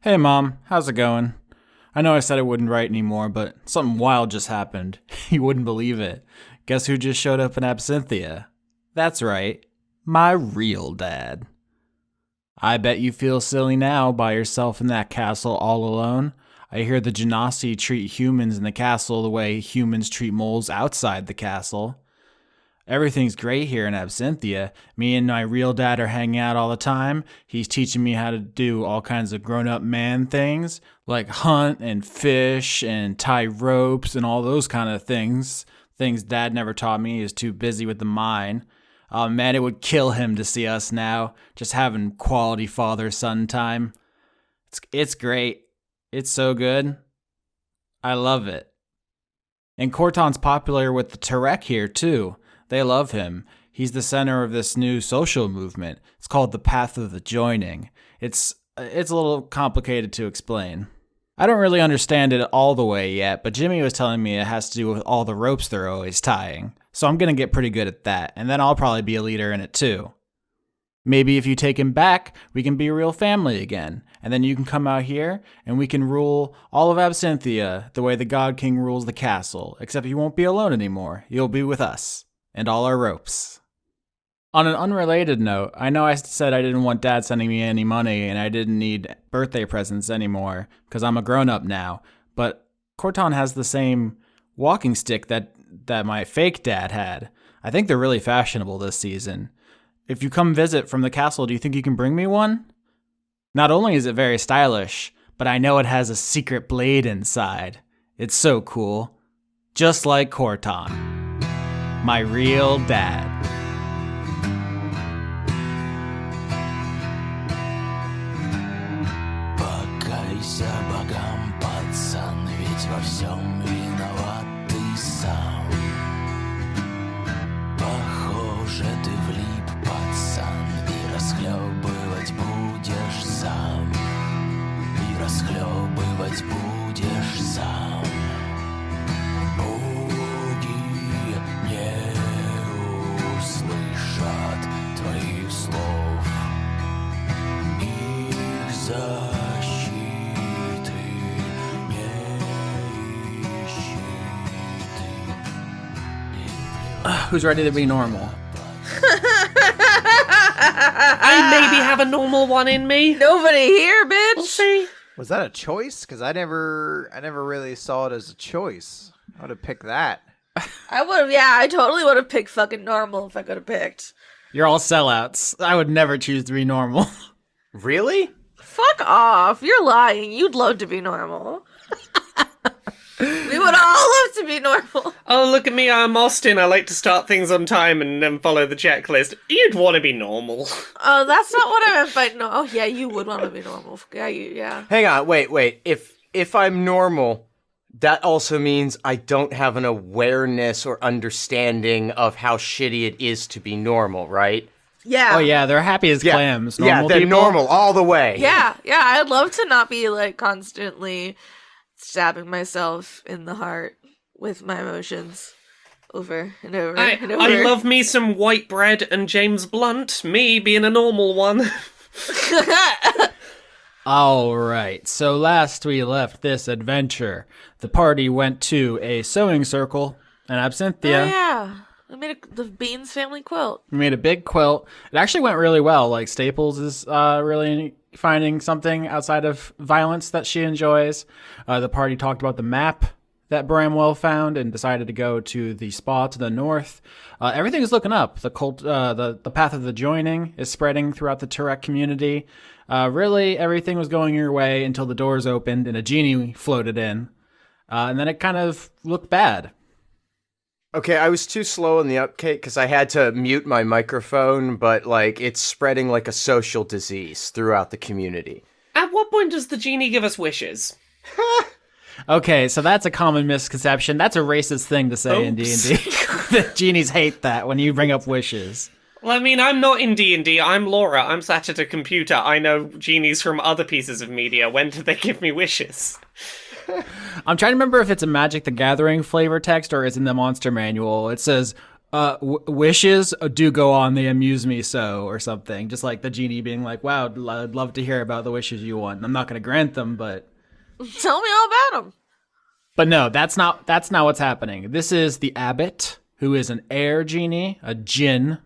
Hey Mom, how's it going? I know I said I wouldn't write anymore, but something wild just happened. You wouldn't believe it. Guess who just showed up in Absenthia? That's right, my real dad. I bet you feel silly now by yourself in that castle all alone. I hear the Genasi treat humans in the castle the way humans treat moles outside the castle. Everything's great here in Absenthia. Me and my real dad are hanging out all the time. He's teaching me how to do all kinds of grown-up man things, like hunt and fish and tie ropes and all those kind of things. Things Dad never taught me. He was too busy with the mine. Oh man, it would kill him to see us now, just having quality father-son time. It's great. It's so good. I love it. And Khorton's popular with the Terek here too. They love him. He's the center of this new social movement. It's called the Path of the Joining. It's a little complicated to explain. I don't really understand it all the way yet, but Jimmy was telling me it has to do with all the ropes they're always tying. So I'm going to get pretty good at that, and then I'll probably be a leader in it too. Maybe if you take him back, we can be a real family again, and then you can come out here, and we can rule all of Absenthia the way the God King rules the castle, except you won't be alone anymore. You'll be with us. And all our ropes. On an unrelated note, I know I said I didn't want Dad sending me any money and I didn't need birthday presents anymore because I'm a grown-up now, but Khorton has the same walking stick that my fake dad had. I think they're really fashionable this season. If you come visit from the castle, do you think you can bring me one? Not only is it very stylish, but I know it has a secret blade inside. It's so cool. Just like Khorton. My real dad. Покайся богам, пацан, ведь во всем виноват ты сам. Похоже, ты влип, пацан, и расхлебывать будешь сам. И расхлебывать будешь сам. Слышат твоих слов, их защиты не ищи ты. Who's ready to be normal? I maybe have a normal one in me. Nobody here, bitch. We'll see. Was that a choice? Because I never really saw it as a choice. I would have picked that. I totally would have picked fucking normal if I could have picked. You're all sellouts. I would never choose to be normal. Really? Fuck off. You're lying. You'd love to be normal. We would all love to be normal. Oh, look at me, I'm Austin. I like to start things on time and then follow the checklist. You'd want to be normal. Oh, that's not what I meant by no. Oh, yeah, you would want to be normal. Yeah. Hang on, wait. If I'm normal, that also means I don't have an awareness or understanding of how shitty it is to be normal, right? Yeah. Oh yeah, they're happy as clams. Normal they're people. normal all the way. Yeah. I'd love to not be like constantly stabbing myself in the heart with my emotions over and over and over. I love me some white bread and James Blunt, me being a normal one. Alright, so last we left this adventure, the party went to a sewing circle in Absenthia. Oh yeah. I made the Beans family quilt. We made a big quilt. It actually went really well. Like, Staples is really finding something outside of violence that she enjoys. The party talked about the map that Bramwell found and decided to go to the spa to the north. Everything is looking up. The path of the joining is spreading throughout the Terek community. Really, everything was going your way until the doors opened and a genie floated in. And then it kind of looked bad. Okay, I was too slow in the uptake because I had to mute my microphone, but it's spreading like a social disease throughout the community. At what point does the genie give us wishes? Okay, so that's a common misconception. That's a racist thing to say in D&D. The genies hate that when you bring up wishes. Well, I mean, I'm not in D&D. I'm Laura. I'm sat at a computer. I know genies from other pieces of media. When do they give me wishes? I'm trying to remember if it's a Magic the Gathering flavor text or it's in the monster manual. It says, Wishes do go on, they amuse me so, or something. Just like the genie being like, wow, I'd love to hear about the wishes you want. I'm not going to grant them, but... Tell me all about them. But no, that's not what's happening. This is the abbot, who is an air genie, a djinn,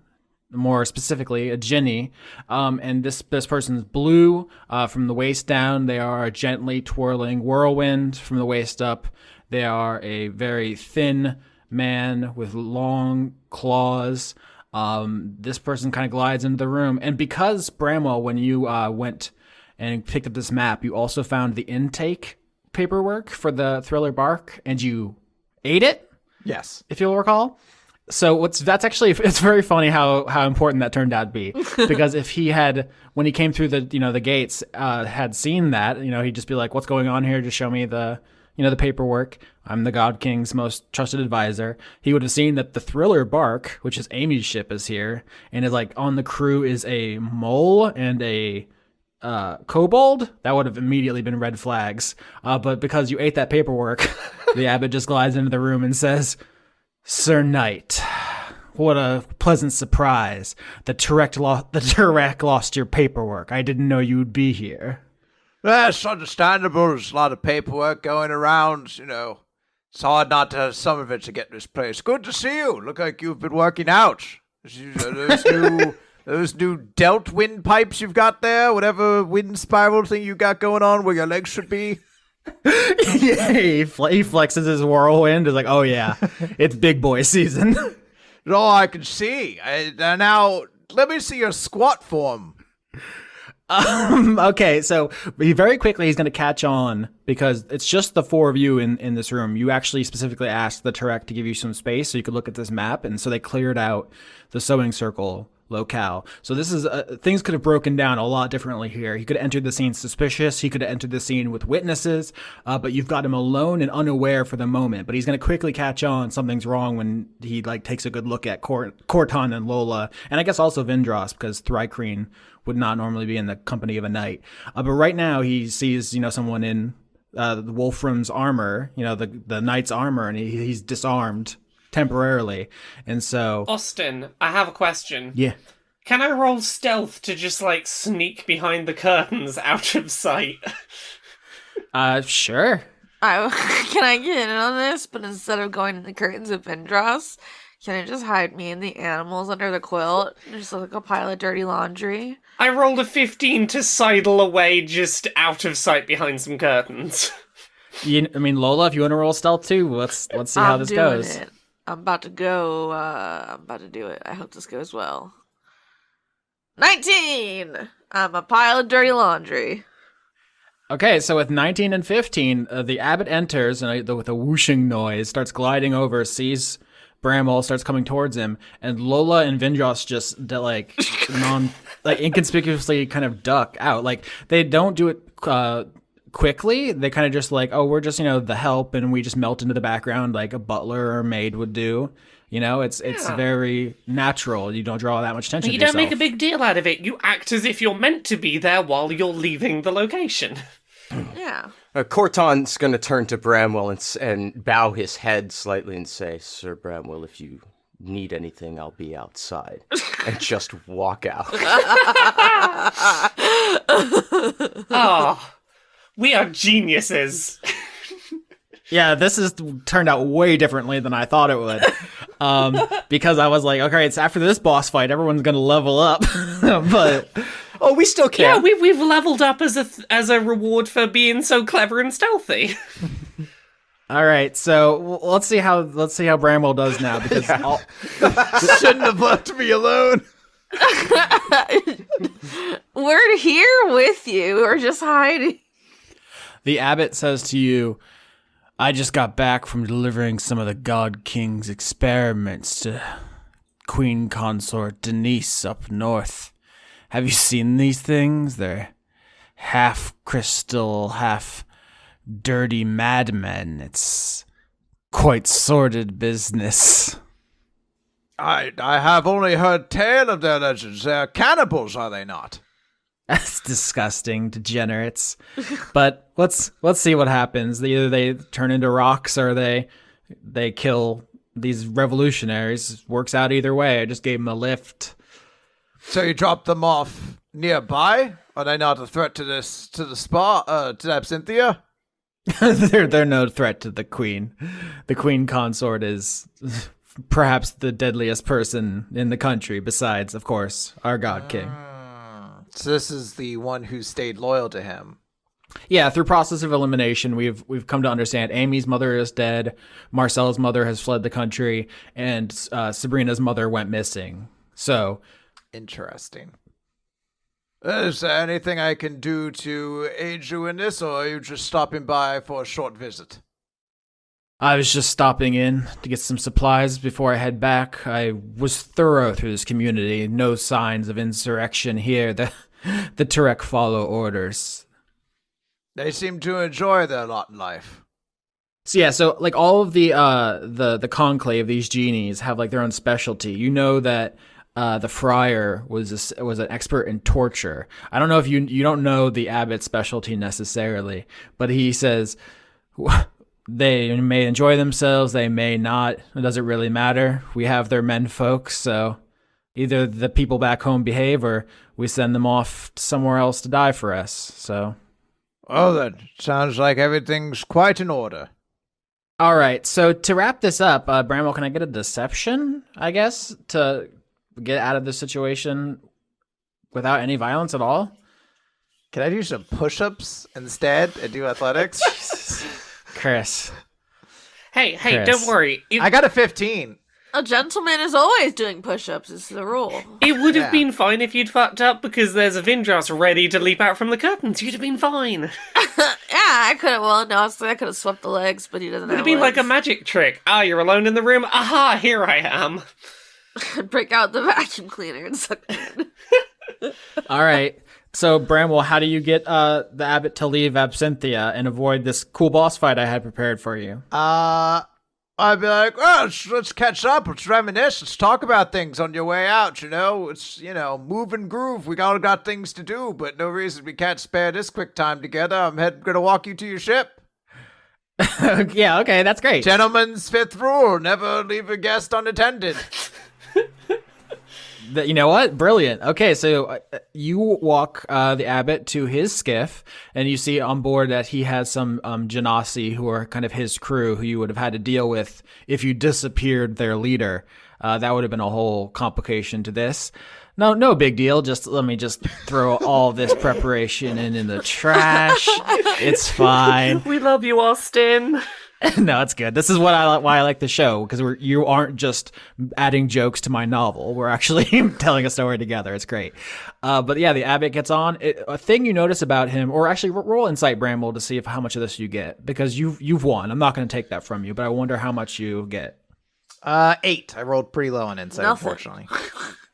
more specifically, a jinni. And this person's blue from the waist down. They are a gently twirling whirlwind from the waist up. They are a very thin man with long claws. This person kind of glides into the room. And because, Bramwell, when you went and picked up this map, you also found the intake paperwork for the Thriller Bark, and you ate it? Yes. If you'll recall. So it's very funny how important that turned out to be, because if he had, when he came through the gates, had seen that, he'd just be like, what's going on here? Just show me the paperwork. I'm the God King's most trusted advisor. He would have seen that the Thriller Bark, which is Amy's ship, is here, and is like on the crew is a mole and a kobold. That would have immediately been red flags. But because you ate that paperwork, the abbot just glides into the room and says, Sir Knight, what a pleasant surprise. The Turek lost your paperwork. I didn't know you would be here. That's understandable. There's a lot of paperwork going around, It's hard not to have some of it to get this place. Good to see you. Look like you've been working out. Those new Delt windpipes you've got there, whatever wind spiral thing you got going on where your legs should be. Yeah, he flexes his whirlwind. Is like, oh yeah, it's big boy season. That's all I can see. Now, let me see your squat form. Okay, so very quickly he's going to catch on, because it's just the four of you in this room. You actually specifically asked the Turek to give you some space so you could look at this map, and so they cleared out the sewing circle locale. So this is things could have broken down a lot differently here. He could have entered the scene suspicious. He could have entered the scene with witnesses, but you've got him alone and unaware for the moment. But he's going to quickly catch on something's wrong when he takes a good look at Khorton and Lola, and I guess also Vindrass, because Thrycreen would not normally be in the company of a knight. But right now he sees someone in the Wolfram's armor, the knight's armor, and he's disarmed temporarily. And so Austin, I have a question. Yeah. Can I roll stealth to just sneak behind the curtains out of sight? Sure. Can I get in on this? But instead of going in the curtains of Vindrass, can I just hide me and the animals under the quilt? Just look like a pile of dirty laundry. I rolled a 15 to sidle away just out of sight behind some curtains. Lola, if you want to roll stealth too, let's see how this goes. It. I'm about to go. I'm about to do it. I hope this goes well. 19! I'm a pile of dirty laundry. Okay, so with 19 and 15, the abbot enters and with a whooshing noise, starts gliding over, sees Bramwell, starts coming towards him, and Lola and Vindrass just inconspicuously kind of duck out. They don't do it quickly. They kind of just we're just the help, and we just melt into the background like a butler or maid would do. It's very natural. You don't draw that much attention. You to don't yourself. make a big deal out of it. You act as if you're meant to be there while you're leaving the location. Yeah. Khorton's going to turn to Bramwell and bow his head slightly and say, Sir Bramwell, if you need anything, I'll be outside. And just walk out. Oh, we are geniuses. Yeah, this has turned out way differently than I thought it would. Because I was like, okay, it's after this boss fight, everyone's going to level up. But we still can. Yeah, we've leveled up as a reward for being so clever and stealthy. all right, so let's see how Bramwell does now, because Shouldn't have left me alone. We're here with you. We're just hiding. the abbot says to you, I just got back from delivering some of the God King's experiments to Queen Consort Denise up north. Have you seen these things? They're half crystal, half dirty madmen. It's quite sordid business. I have only heard tale of their legends. They're cannibals, are they not? That's disgusting, degenerates. But let's see what happens. Either they turn into rocks or they kill these revolutionaries. Works out either way. I just gave them a lift. So you dropped them off nearby? Are they not a threat to the spa, to Absinthia? They're no threat to the queen. The queen consort is perhaps the deadliest person in the country, besides, of course, our god king. So this is the one who stayed loyal to him. Yeah, through process of elimination, we've come to understand Amy's mother is dead, Marcel's mother has fled the country, and Sabrina's mother went missing. So, interesting. Is there anything I can do to aid you in this, or are you just stopping by for a short visit? I was just stopping in to get some supplies before I head back. I was thorough through this community. No signs of insurrection here. The Turek follow orders. They seem to enjoy their lot in life. So yeah, so like all of the conclave, these genies have like their own specialty. You know that the friar was an expert in torture. I don't know if you don't know the abbot's specialty necessarily, but he says they may enjoy themselves, they may not. It doesn't really matter. We have their men folks, so either the people back home behave or we send them off somewhere else to die for us. So. Oh, that sounds like everything's quite in order. All right, so to wrap this up, Bramwell, can I get a deception, I guess, to get out of this situation without any violence at all? Can I do some push-ups instead and do athletics? Chris. Hey, Chris. don't worry. I got a 15. A gentleman is always doing push-ups. It's the rule. It would have Yeah. been fine if you'd fucked up because there's a Vindrass ready to leap out from the curtains. You'd have been fine. Yeah, I could have. Well, no, I could have swept the legs, but he doesn't It would have have been like a legs. magic trick. Ah, you're alone in the room. Aha, here I am. Break out the vacuum cleaner and suck it in. All right, so Bramwell, how do you get the abbot to leave Absinthia and avoid this cool boss fight I had prepared for you? I'd be like, well, let's catch up, let's reminisce, let's talk about things on your way out, It's, move and groove. We all got things to do, but no reason we can't spare this quick time together. I'm gonna walk you to your ship. Yeah, okay, that's great. Gentleman's fifth rule, never leave a guest unattended. You know what? Brilliant. Okay, so you walk the abbot to his skiff, and you see on board that he has some genasi who are kind of his crew, who you would have had to deal with if you disappeared their leader. That would have been a whole complication to this. No big deal. Let me throw all this preparation in the trash. It's fine. We love you, Austin. No, it's good. This is why I like the show, because you aren't just adding jokes to my novel. We're actually telling a story together. It's great. But yeah, the abbot gets on. A thing you notice about him, or actually roll insight, Bramwell, to see how much of this you get, because you've won. I'm not going to take that from you, but I wonder how much you get. 8. I rolled pretty low on insight, Nothing. unfortunately.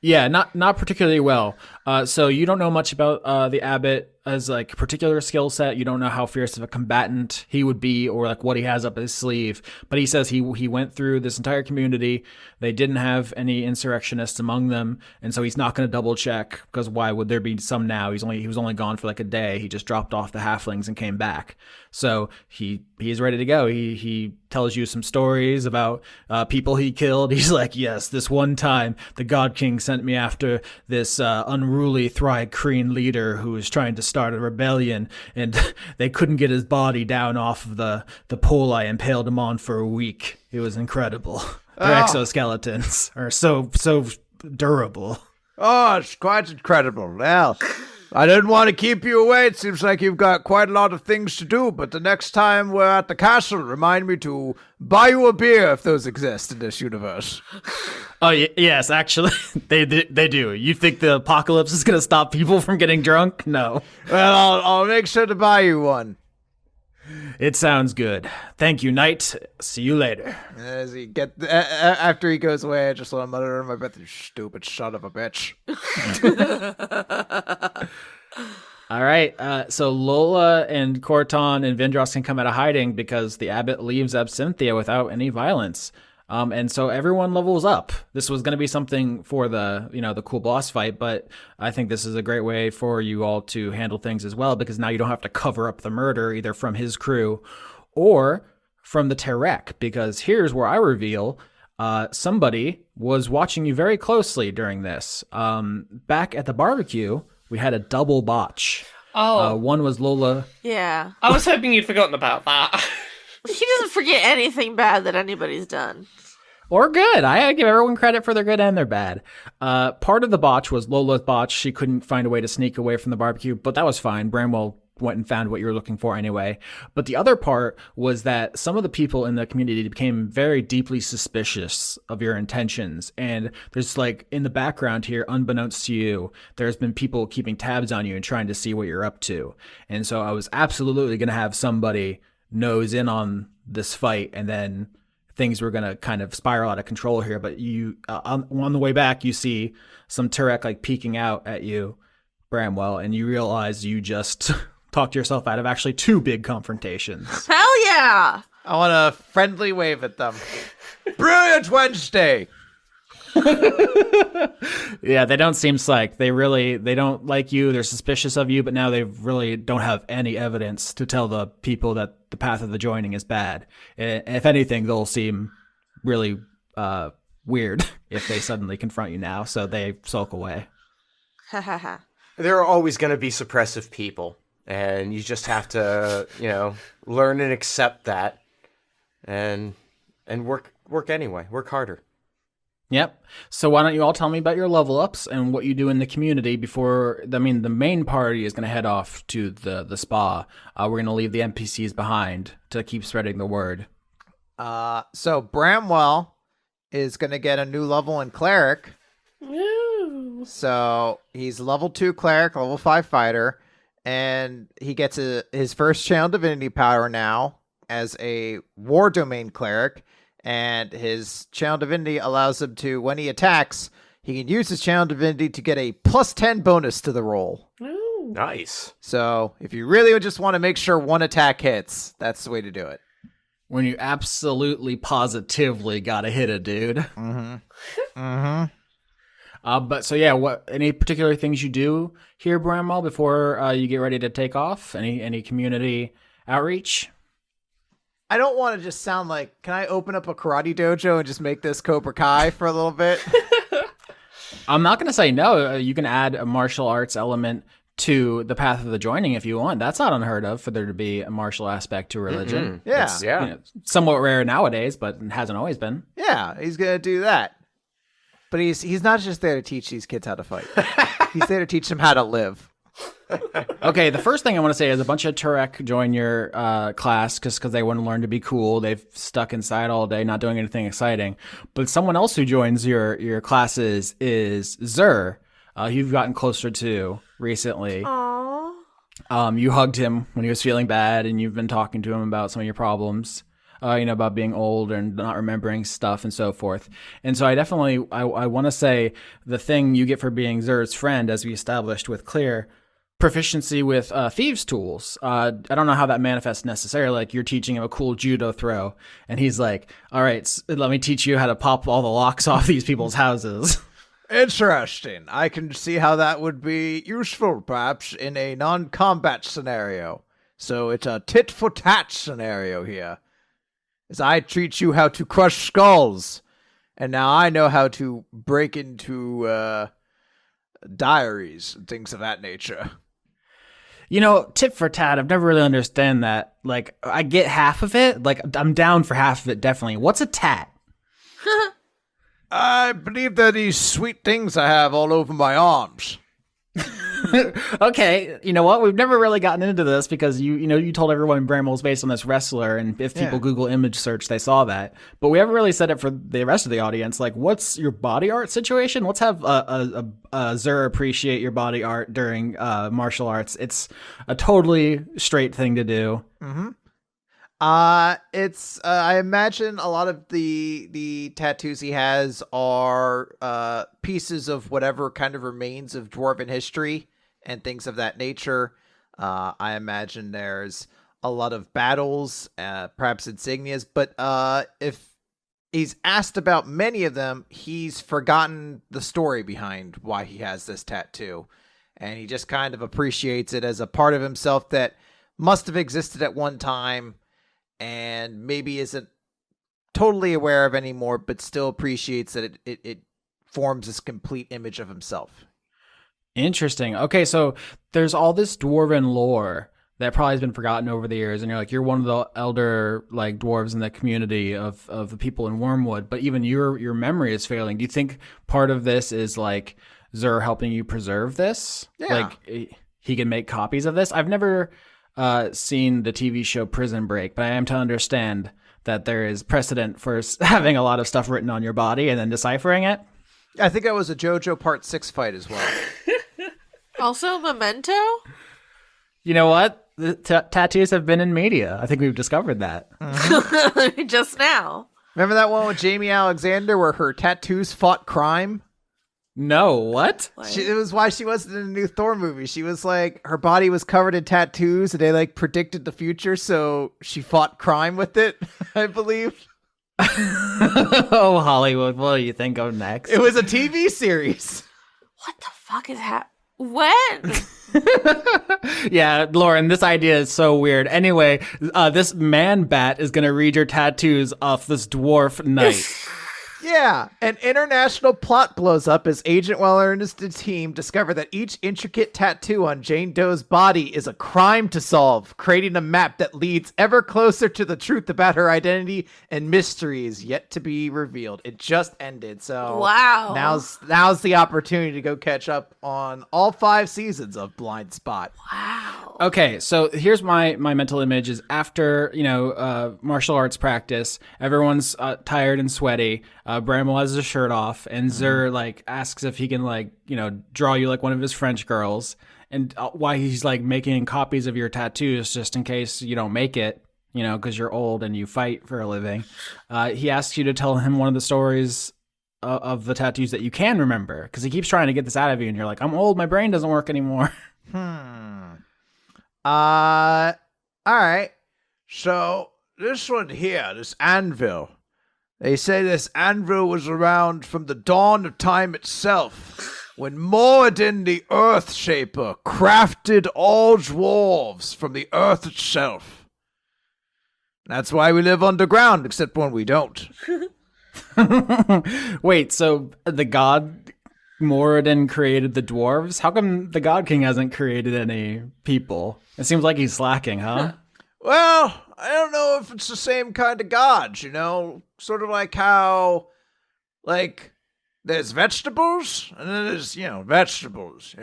Yeah, not particularly well. So you don't know much about the abbot as like a particular skill set. You don't know how fierce of a combatant he would be, or like what he has up his sleeve. But he says he went through this entire community. They didn't have any insurrectionists among them, and so he's not going to double check, because why would there be some now? He was only gone for like a day. He just dropped off the halflings and came back. So he's ready to go. He tells you some stories about people he killed. He's like, yes, this one time the God King sent me after this unruly Thry-Kreen leader who was trying to start a rebellion, and they couldn't get his body down off of the pole I impaled him on for a week. It was incredible. Their exoskeletons are so durable. Oh, it's quite incredible. Well, I didn't want to keep you away. It seems like you've got quite a lot of things to do, but the next time we're at the castle, remind me to buy you a beer if those exist in this universe. Oh, yes, actually, they do. You think the apocalypse is going to stop people from getting drunk? No. Well, I'll make sure to buy you one. It sounds good. Thank you, Knight. See you later. As he after he goes away, I just let him mutter in my breath, "You stupid son of a bitch." All right, so Lola and Khorton and Vindrass can come out of hiding because the abbot leaves Absinthia without any violence. And so everyone levels up. This was going to be something for the cool boss fight, but I think this is a great way for you all to handle things as well, because now you don't have to cover up the murder either from his crew or from the Terek, because here's where I reveal somebody was watching you very closely during this. Back at the barbecue, we had a double botch. Oh, One was Lola. Yeah. I was hoping you'd forgotten about that. He doesn't forget anything bad that anybody's done. Or good. I give everyone credit for their good and their bad. Part of the botch was Lola's botch. She couldn't find a way to sneak away from the barbecue, but that was fine. Bramwell went and found what you were looking for anyway. But the other part was that some of the people in the community became very deeply suspicious of your intentions. And there's like in the background here, unbeknownst to you, there's been people keeping tabs on you and trying to see what you're up to. And so I was absolutely going to have somebody nose in on this fight, and then things were going to kind of spiral out of control here. But you, on the way back, you see some Turek like peeking out at you, Bramwell, and you realize you just talked yourself out of actually 2 big confrontations. Hell yeah! I want a friendly wave at them. Brilliant Wednesday! Yeah, they don't seem psyched. They don't like you. They're suspicious of you, but now they really don't have any evidence to tell the people that the path of the joining is bad. If anything, they'll seem really weird if they suddenly confront you now, so they sulk away. Ha ha ha. There are always going to be suppressive people, and you just have to, learn and accept that, and work anyway. Work harder. Yep. So why don't you all tell me about your level ups and what you do in the community before, the main party is going to head off to the spa. We're going to leave the NPCs behind to keep spreading the word. So Bramwell is going to get a new level in cleric. Ooh. So he's level 2 cleric, level 5 fighter, and he gets his first channel divinity power now as a war domain cleric. And his channel divinity allows him to, when he attacks, he can use his channel divinity to get a +10 bonus to the roll. Ooh. Nice. So if you really just want to make sure one attack hits, that's the way to do it. When you absolutely positively gotta hit a dude. But so yeah, what any particular things you do here, Bramwell, before you get ready to take off? Any community outreach? I don't want to just sound like, can I open up a karate dojo and just make this Cobra Kai for a little bit? I'm not going to say no. You can add a martial arts element to the path of the joining if you want. That's not unheard of for there to be a martial aspect to religion. Mm-hmm. Yeah. It's, Yeah. Somewhat rare nowadays, but it hasn't always been. Yeah, he's going to do that. But he's not just there to teach these kids how to fight. He's there to teach them how to live. Okay, the first thing I want to say is a bunch of Turek join your class just because they want to learn to be cool. They've stuck inside all day, not doing anything exciting. But someone else who joins your classes is Zur. You've gotten closer to recently. Aww. You hugged him when he was feeling bad, and you've been talking to him about some of your problems. About being old and not remembering stuff and so forth. And so I definitely, I want to say the thing you get for being Zur's friend, as we established with Clear, proficiency with thieves' tools. I don't know how that manifests necessarily. Like you're teaching him a cool judo throw, and he's like, all right, let me teach you how to pop all the locks off these people's houses. Interesting. I can see how that would be useful, perhaps, in a non-combat scenario. So it's a tit-for-tat scenario here. As I teach you how to crush skulls, and now I know how to break into diaries and things of that nature. Tit for tat, I've never really understand that. Like, I get half of it. Like, I'm down for half of it, definitely. What's a tat? I believe they're these sweet things I have all over my arms. Okay, you know what? We've never really gotten into this because you told everyone Bramwell's based on this wrestler, and if people Google image search, they saw that. But we haven't really said it for the rest of the audience. Like, what's your body art situation? Let's have a Zur appreciate your body art during martial arts. It's a totally straight thing to do. Mm-hmm. It's I imagine a lot of the tattoos he has are pieces of whatever kind of remains of dwarven history and things of that nature. I imagine there's a lot of battles, perhaps insignias, but if he's asked about many of them, he's forgotten the story behind why he has this tattoo, and he just kind of appreciates it as a part of himself that must have existed at one time. And maybe isn't totally aware of anymore, but still appreciates that it forms this complete image of himself. Interesting. Okay, so there's all this dwarven lore that probably has been forgotten over the years, and you're like, you're one of the elder like dwarves in the community of the people in Wormwood, but even your memory is failing. Do you think part of this is like Zur helping you preserve this? Yeah. Like he can make copies of this? I've never seen the TV show Prison Break, but I am to understand that there is precedent for having a lot of stuff written on your body and then deciphering it. I think that was a JoJo Part 6 fight as well. Also, Memento? You know what? The tattoos have been in media. I think we've discovered that. Just now. Remember that one with Jamie Alexander where her tattoos fought crime? No, what? It was why she wasn't in a new Thor movie. She was like, her body was covered in tattoos and they like predicted the future, so she fought crime with it, I believe. Oh, Hollywood, what do you think of next? It was a TV series. What the fuck is happening? When? Yeah, Lauren, this idea is so weird. Anyway, this man bat is going to read your tattoos off this dwarf knight. Yeah, an international plot blows up as Agent Weller and his team discover that each intricate tattoo on Jane Doe's body is a crime to solve, creating a map that leads ever closer to the truth about her identity and mysteries yet to be revealed. It just ended, so Wow. now's the opportunity to go catch up on all 5 seasons of Blind Spot. Wow. Okay, so here's my mental image is after, martial arts practice, everyone's tired and sweaty. Bramwell has his shirt off, and Zur like asks if he can draw you like one of his French girls, and why he's like making copies of your tattoos just in case you don't make it, because you're old and you fight for a living. He asks you to tell him one of the stories of the tattoos that you can remember, because he keeps trying to get this out of you, and you're like, I'm old, my brain doesn't work anymore. All right. So this one here, this anvil. They say this anvil was around from the dawn of time itself, when Moradin the Earth Shaper crafted all dwarves from the earth itself. That's why we live underground, except when we don't. Wait, so the god Moradin created the dwarves? How come the God King hasn't created any people? It seems like he's slacking, huh? Well, I don't know if it's the same kind of gods, Sort of like how, there's vegetables, and then there's, vegetables,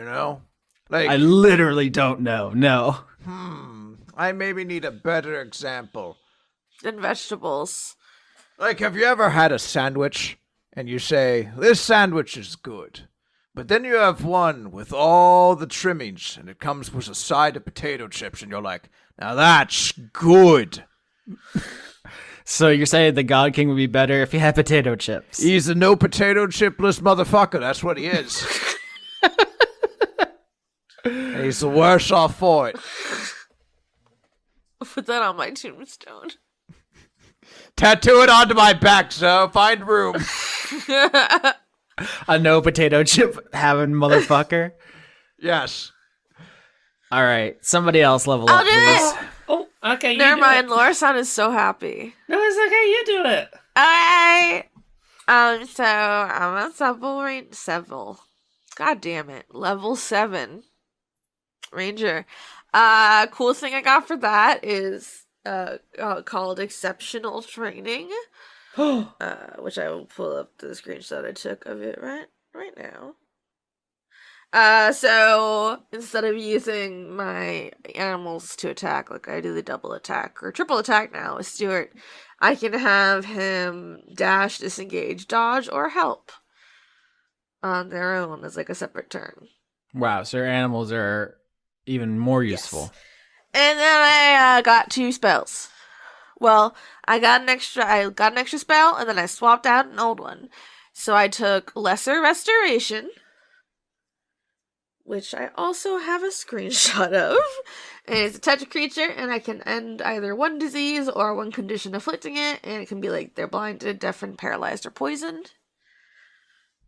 Like, I literally don't know. No. I maybe need a better example. And vegetables. Like, have you ever had a sandwich, and you say, this sandwich is good, but then you have one with all the trimmings, and it comes with a side of potato chips, and you're like, now that's good. So you're saying the God King would be better if he had potato chips? He's a no potato chipless motherfucker. That's what he is. And he's the worse off for it. Put that on my tombstone. Tattoo it onto my back, so find room. A no potato chip having motherfucker? Yes. All right, somebody else level I'll up, do please. it. Oh, okay. Never you mind. Do it. Laura-san is so happy. No, it's okay. You do it. Alright. So I'm at several. God damn it. Level 7. Ranger. Cool thing I got for that is called exceptional training. Which I will pull up the screenshot I took of it right now. So instead of using my animals to attack, like I do the double attack or triple attack now with Stuart, I can have him dash, disengage, dodge, or help on their own as like a separate turn. Wow, so your animals are even more useful. Yes. And then I got 2 spells. Well, I got an extra spell, and then I swapped out an old one. So I took Lesser Restoration, which I also have a screenshot of. And it's a touch creature, and I can end either one disease or one condition afflicting it, and it can be like they're blinded, deafened, paralyzed, or poisoned.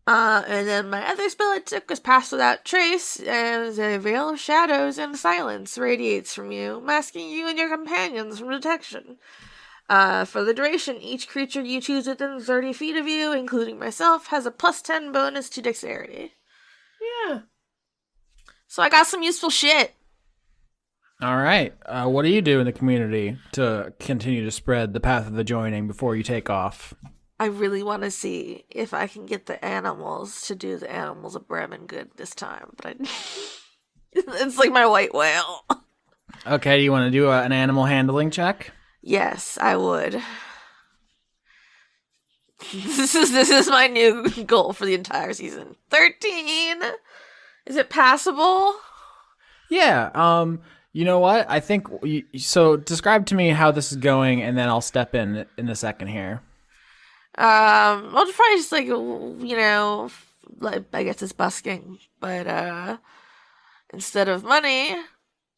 And then my other spell I took was Pass Without Trace, and a veil of shadows and silence radiates from you, masking you and your companions from detection. For the duration, each creature you choose within 30 feet of you, including myself, has a +10 bonus to dexterity. Yeah. So I got some useful shit. All right. What do you do in the community to continue to spread the path of the joining before you take off? I really want to see if I can get the animals to do the animals of Bremen good this time, but it's like my white whale. Okay, do you want to do an animal handling check? Yes, I would. This is my new goal for the entire season. 13. Is it passable? Yeah. You know what? I think so. Describe to me how this is going, and then I'll step in a second here. I'll just probably just like like I guess it's busking, but instead of money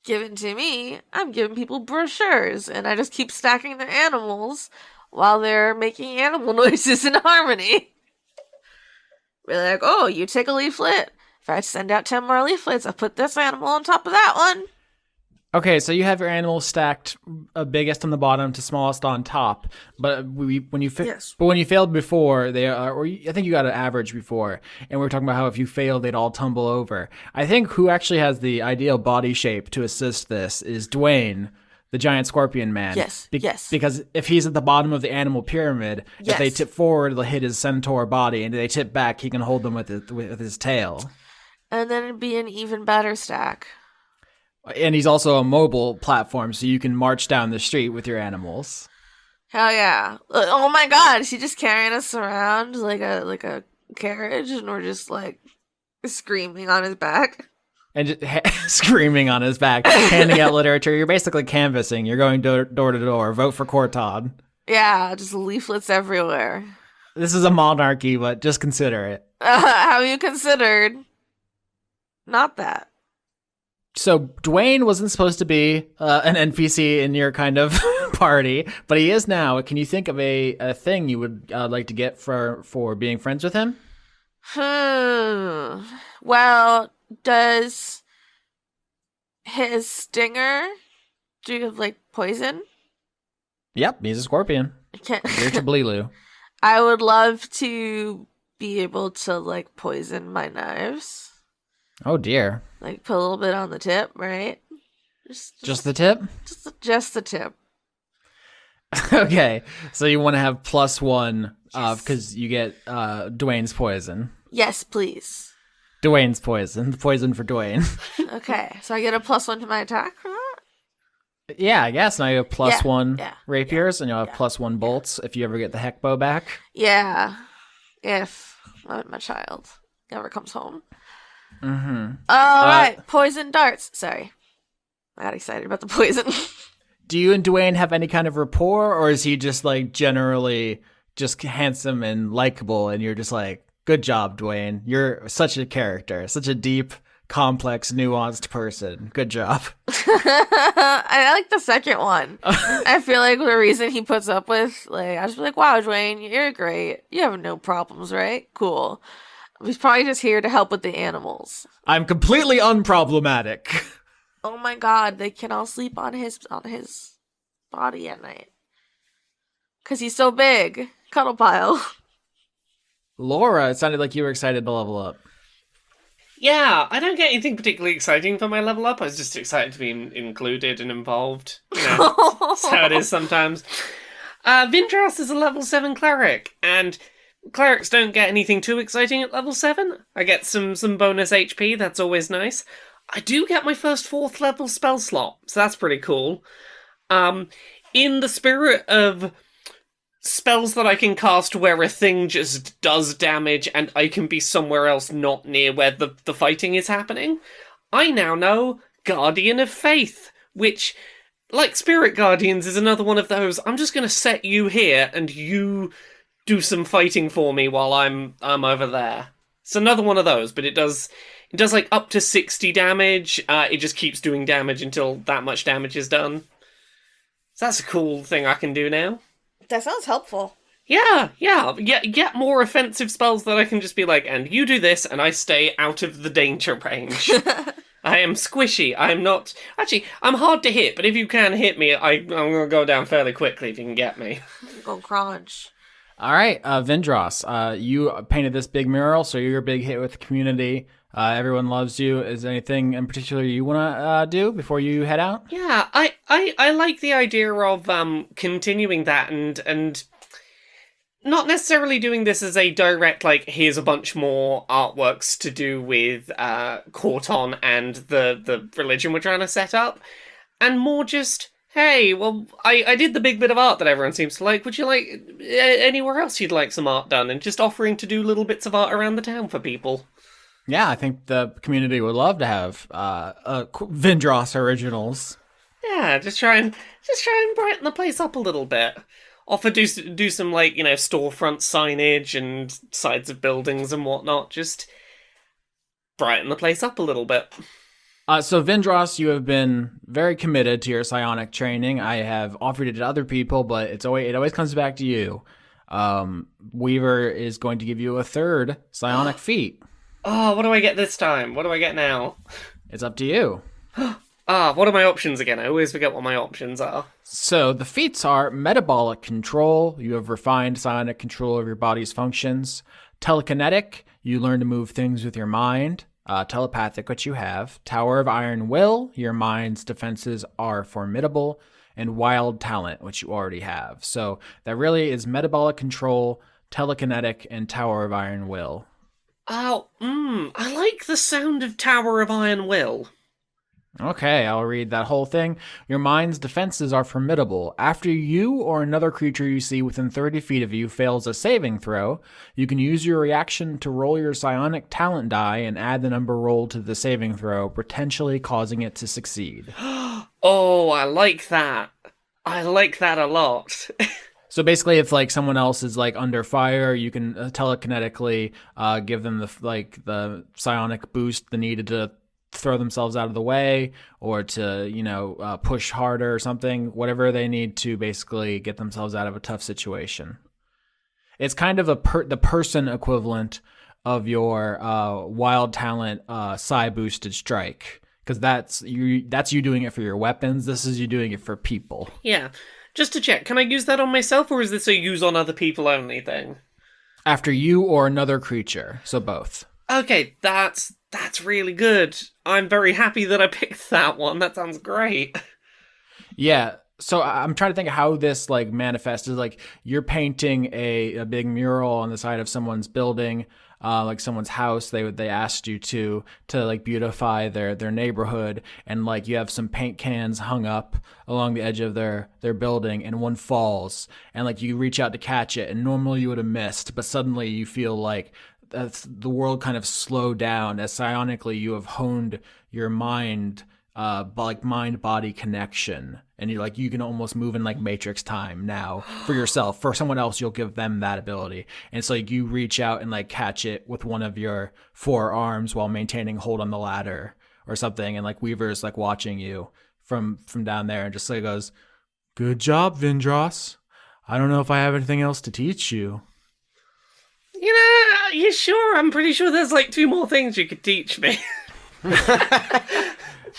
given to me, I'm giving people brochures, and I just keep stacking their animals while they're making animal noises in harmony. Be like, oh, you take a leaflet. If I send out 10 more leaflets, I'll put this animal on top of that one. Okay, so you have your animals stacked biggest on the bottom to smallest on top. But when you failed before, I think you got an average before, and we were talking about how if you failed, they'd all tumble over. I think who actually has the ideal body shape to assist this is Dwayne, the giant scorpion man. Yes, yes. Because if he's at the bottom of the animal pyramid, if they tip forward, they'll hit his centaur body, and if they tip back, he can hold them with his tail. And then it'd be an even better stack. And he's also a mobile platform, so you can march down the street with your animals. Hell yeah. Oh my god, is he just carrying us around like a carriage, and we're just like screaming on his back? And just screaming on his back, handing out literature. You're basically canvassing. You're going door to door. Vote for Khorton. Yeah, just leaflets everywhere. This is a monarchy, but just consider it. Have you considered not that? So Dwayne wasn't supposed to be an NPC in your kind of party, but he is now. Can you think of a thing you would like to get for being friends with him? Well, does his stinger do like poison? Yep, he's a scorpion. You're Chablilu. I would love to be able to like poison my knives. Oh dear. Like put a little bit on the tip, right? Just the tip? Just the tip. Okay, so you want to have +1 because you get Dwayne's poison. Yes, please. Dwayne's poison. The poison for Dwayne. Okay, so I get a +1 to my attack for that? Yeah, I guess. Now you have +1 yeah, rapiers, and you'll have +1 bolts if you ever get the heck bow back. Yeah, if my child ever comes home. Mm-hmm. All right, poison darts. Sorry, I got excited about the poison. Do you and Dwayne have any kind of rapport, or is he just like generally just handsome and likable, and you're just like, good job, Dwayne. You're such a character, such a deep, complex, nuanced person. Good job. I like the second one. I feel like the reason he puts up with, like, I just be like, wow, Dwayne, you're great. You have no problems, right? Cool. He's probably just here to help with the animals. I'm completely unproblematic. Oh my god, they can all sleep on his body at night. 'Cause he's so big. Cuddle pile. Laura, it sounded like you were excited to level up. Yeah, I don't get anything particularly exciting for my level up. I was just excited to be included and involved. You know, that's how it is sometimes. Vindrass is a level 7 cleric, and clerics don't get anything too exciting at level 7. I get some bonus HP, that's always nice. I do get my first 4th level spell slot, so that's pretty cool. In the spirit of spells that I can cast where a thing just does damage and I can be somewhere else not near where the fighting is happening, I now know Guardian of Faith, which, like Spirit Guardians, is another one of those, I'm just going to set you here and you do some fighting for me while I'm over there. It's another one of those, but it does like up to 60 damage. It just keeps doing damage until that much damage is done. So that's a cool thing I can do now. That sounds helpful. Yeah. Get more offensive spells that I can just be like, and you do this, and I stay out of the danger range. I am squishy. I'm not... Actually, I'm hard to hit, but if you can hit me, I'm going to go down fairly quickly if you can get me. Go crunch. All right, Vindrass, you painted this big mural, so you're a big hit with the community. Everyone loves you. Is there anything in particular you want to do before you head out? Yeah, I like the idea of continuing that and not necessarily doing this as a direct, like, here's a bunch more artworks to do with Khorton and the religion we're trying to set up, and more just, hey, well, I did the big bit of art that everyone seems to like. Would you like anywhere else you'd like some art done? And just offering to do little bits of art around the town for people. Yeah, I think the community would love to have Vindrass originals. Yeah, just try and brighten the place up a little bit. Offer do some, like, you know, storefront signage and sides of buildings and whatnot. Just brighten the place up a little bit. So Vindrass, you have been very committed to your psionic training. I have offered it to other people, but it always comes back to you. Weaver is going to give you a third psionic feat. Oh, what do I get this time? What do I get now? It's up to you. What are my options again? I always forget what my options are. So the feats are metabolic control. You have refined psionic control of your body's functions. Telekinetic. You learn to move things with your mind. Telepathic, which you have. Tower of Iron Will. Your mind's defenses are formidable. And Wild Talent, which you already have. So that really is metabolic control, telekinetic, and Tower of Iron Will. Oh, I like the sound of Tower of Iron Will. Okay, I'll read that whole thing. Your mind's defenses are formidable. After you or another creature you see within 30 feet of you fails a saving throw, you can use your reaction to roll your psionic talent die and add the number rolled to the saving throw, potentially causing it to succeed. Oh, I like that. I like that a lot. So basically, if like someone else is like under fire, you can telekinetically give them the psionic boost they needed to throw themselves out of the way, or to push harder or something, whatever they need to basically get themselves out of a tough situation. It's kind of the person equivalent of your wild talent psi boosted strike, because that's you doing it for your weapons. This is you doing it for people. Yeah. Just to check, can I use that on myself, or is this a use on other people only thing? After you or another creature, so both. Okay, that's really good. I'm very happy that I picked that one. That sounds great. Yeah, so I'm trying to think of how this like manifests. Like you're painting a big mural on the side of someone's building, like someone's house. They asked you to like beautify their neighborhood, and like you have some paint cans hung up along the edge of their building, and one falls, and like you reach out to catch it, and normally you would have missed, but suddenly you feel like the world kind of slowed down as psionically you have honed your mind, like mind-body connection, and you can almost move in like Matrix time now for yourself. For someone else, you'll give them that ability, and so like you reach out and like catch it with one of your forearms while maintaining hold on the ladder or something, and like Weaver's like watching you from down there and just like goes, "Good job, Vindrass. I don't know if I have anything else to teach you." You sure? I'm pretty sure there's like 2 more things you could teach me.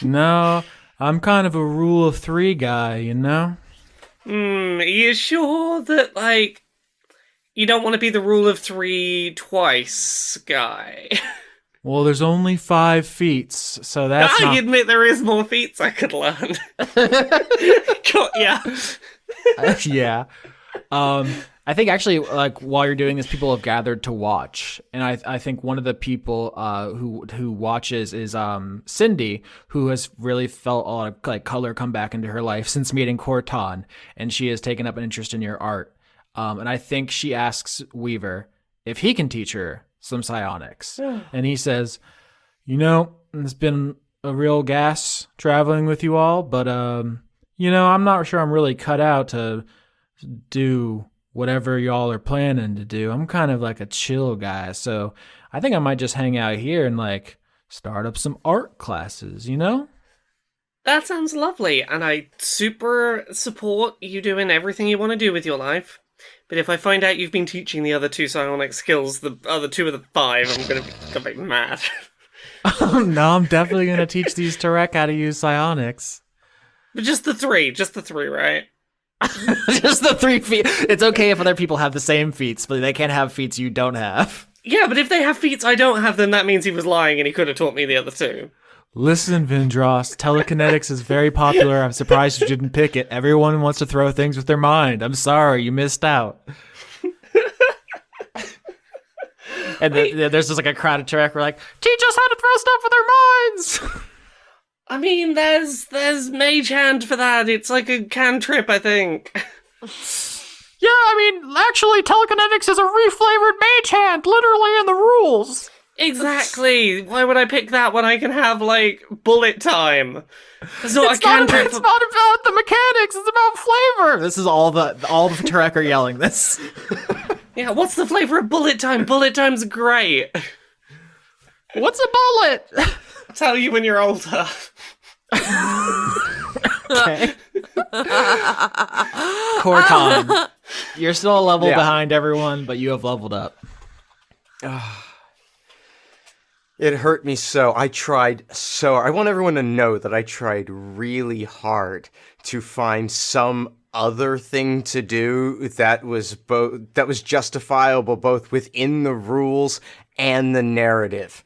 No, I'm kind of a rule of 3 guy, you know? Are you sure that, like, you don't want to be the rule of 3 twice guy? Well, there's only 5 feats, so that's I admit there is more feats I could learn. Yeah. Yeah. I think actually, like, while you're doing this, people have gathered to watch, and I think one of the people who watches is Cindy, who has really felt a lot of like color come back into her life since meeting Khorton, and she has taken up an interest in your art. And I think she asks Weaver if he can teach her some psionics, and he says, "It's been a real gas traveling with you all, but I'm not sure I'm really cut out to do whatever y'all are planning to do. I'm kind of like a chill guy, so I think I might just hang out here and like start up some art classes, That sounds lovely, and I super support you doing everything you want to do with your life. But if I find out you've been teaching the other 2 psionic skills, the other 2 of the 5, I'm gonna be mad. No, I'm definitely gonna teach these Tarek how to use psionics. But just the three, right? Just the 3 feet. It's okay if other people have the same feats, but they can't have feats you don't have. Yeah, but if they have feats I don't have, then that means he was lying and he could have taught me the other 2. Listen, Vindrass, telekinetics is very popular. I'm surprised you didn't pick it. Everyone wants to throw things with their mind. I'm sorry, you missed out. And there's just like a crowd of Tarek. We're like, teach us how to throw stuff with our minds. I mean, there's Mage Hand for that. It's like a cantrip, I think. Yeah, I mean, actually, telekinetics is a reflavored mage hand, literally in the rules. Exactly. Why would I pick that when I can have, like, bullet time? It's not a cantrip. It's not about the mechanics. It's about flavor. This is all the Tarek are yelling this. Yeah, what's the flavor of bullet time? Bullet time's great. What's a bullet? I'll tell you when you're older. Okay. Khorton, you're still a level behind everyone, but you have leveled up. It hurt me so. I want everyone to know that I tried really hard to find some other thing to do that was justifiable both within the rules and the narrative,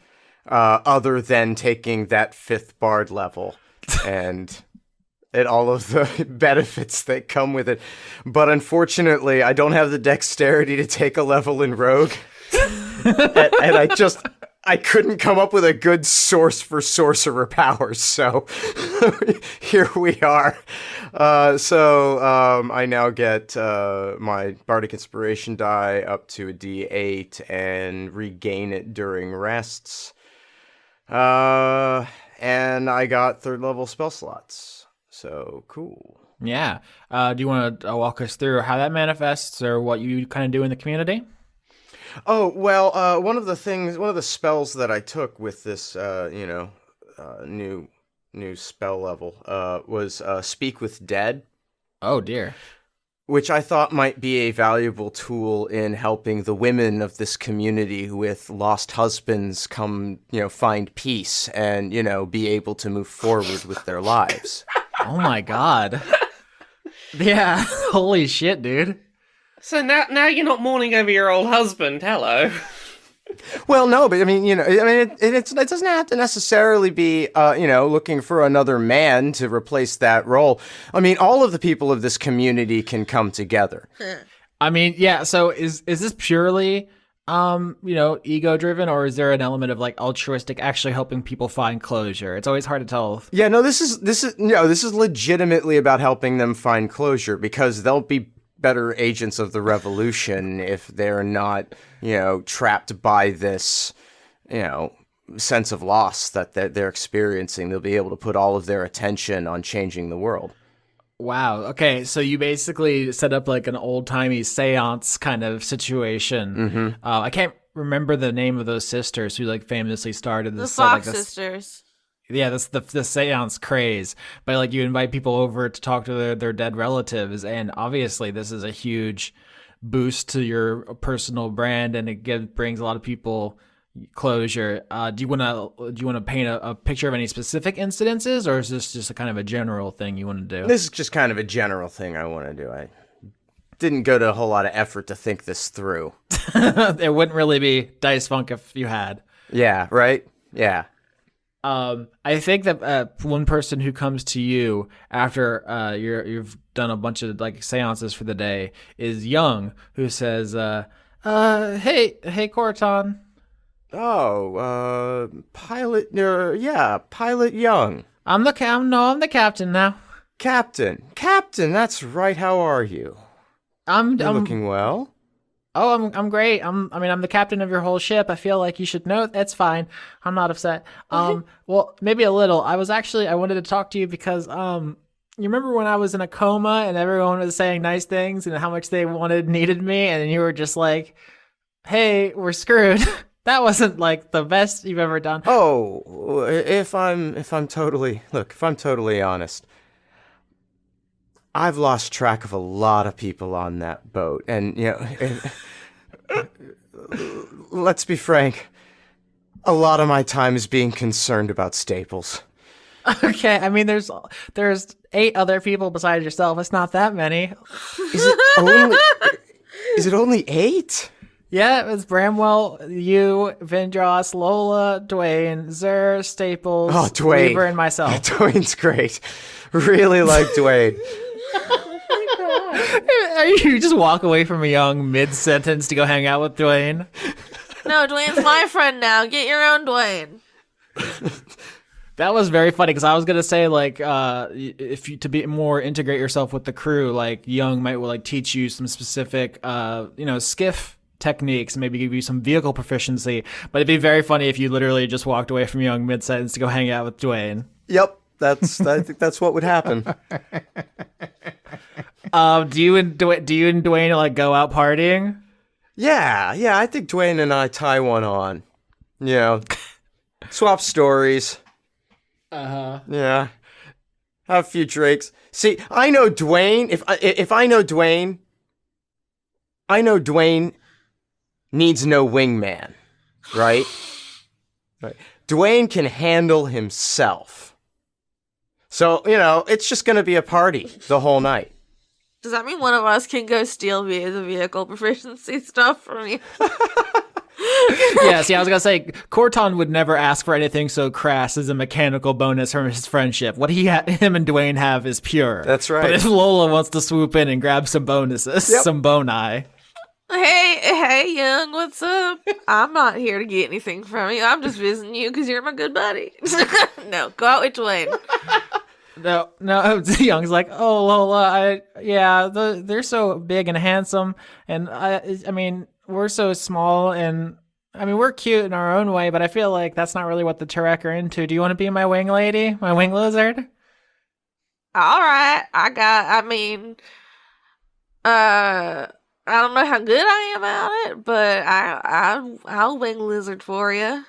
other than taking that 5th bard level and all of the benefits that come with it. But unfortunately, I don't have the dexterity to take a level in rogue. and I couldn't come up with a good source for sorcerer powers, so here we are. I now get my Bardic Inspiration die up to a D8 and regain it during rests. And I got 3rd level spell slots, so cool. Yeah. Do you want to walk us through how that manifests or what you kind of do in the community? Oh, well, one of the spells that I took with this, new spell level, was Speak with Dead. Oh, dear. Which I thought might be a valuable tool in helping the women of this community with lost husbands come, find peace and, be able to move forward with their lives. Oh my god. Yeah, holy shit, dude. So now you're not mourning over your old husband, hello. Well, no, but I mean, it doesn't have to necessarily be, looking for another man to replace that role. I mean, all of the people of this community can come together. I mean, yeah. So is this purely, ego driven, or is there an element of like altruistic, actually helping people find closure? It's always hard to tell. Yeah, no, this is legitimately about helping them find closure because they'll be better agents of the revolution if they're not, trapped by this, sense of loss that they're experiencing. They'll be able to put all of their attention on changing the world. Wow. Okay. So you basically set up like an old-timey seance kind of situation. Mm-hmm. I can't remember the name of those sisters who like famously started this. The Fox sisters. Yeah, that's the seance craze. But like you invite people over to talk to their dead relatives, and obviously this is a huge boost to your personal brand, and it brings a lot of people closure. Do you want to paint a picture of any specific incidences, or is this just a kind of a general thing you want to do? This is just kind of a general thing I want to do. I didn't go to a whole lot of effort to think this through. It wouldn't really be Dice Funk if you had. Yeah. Right. Yeah. I think that one person who comes to you after you've done a bunch of like seances for the day is Young, who says, "Hey, Khorton." Oh, Pilot. Pilot Young. I'm the captain now. Captain, that's right. How are you? I'm looking well. Oh, I'm great. I'm the captain of your whole ship. I feel like you should know. That's fine. I'm not upset. Well, maybe a little. I wanted to talk to you because you remember when I was in a coma and everyone was saying nice things and how much they needed me, and you were just like, "Hey, we're screwed." That wasn't like the best you've ever done. Oh, if I'm totally honest, I've lost track of a lot of people on that boat, and let's be frank, A lot of my time is being concerned about staples. Okay, I mean, there's 8 other people besides yourself. It's not that many. Is it only 8? Yeah, it's Bramwell, you, Vindrass, Lola, Dwayne, Zer, Staples, Dwayne. Weaver, and myself. Dwayne's great. Really like Dwayne. You just walk away from a young mid-sentence to go hang out with Dwayne? No, Dwayne's my friend now. Get your own Dwayne. That was very funny because I was gonna say like if you to be more integrate yourself with the crew, like Young might like teach you some specific skiff techniques, maybe give you some vehicle proficiency. But it'd be very funny if you literally just walked away from Young mid sentence to go hang out with Dwayne. Yep, I think that's what would happen. Do you and Dwayne like go out partying? Yeah, I think Dwayne and I tie one on. You know, swap stories. Yeah. Have a few drinks. See, I know Dwayne. If I know Dwayne, I know Dwayne needs no wingman, right? Right. Dwayne can handle himself. So, it's just going to be a party the whole night. Does that mean one of us can go steal the vehicle proficiency stuff from you? Yeah, see, I was going to say, Khorton would never ask for anything so crass as a mechanical bonus from his friendship. What him and Dwayne have is pure. That's right. But if Lola wants to swoop in and grab some bonuses, some boni. Hey, Young, what's up? I'm not here to get anything from you. I'm just visiting you because you're my good buddy. No, go out with Dwayne. No, Young's like, oh, Lola, they're so big and handsome, and I mean, we're so small, and I mean, we're cute in our own way, but I feel like that's not really what the Turek are into. Do you want to be my wing lady, my wing lizard? All right, I don't know how good I am at it, but I'll wing lizard for you.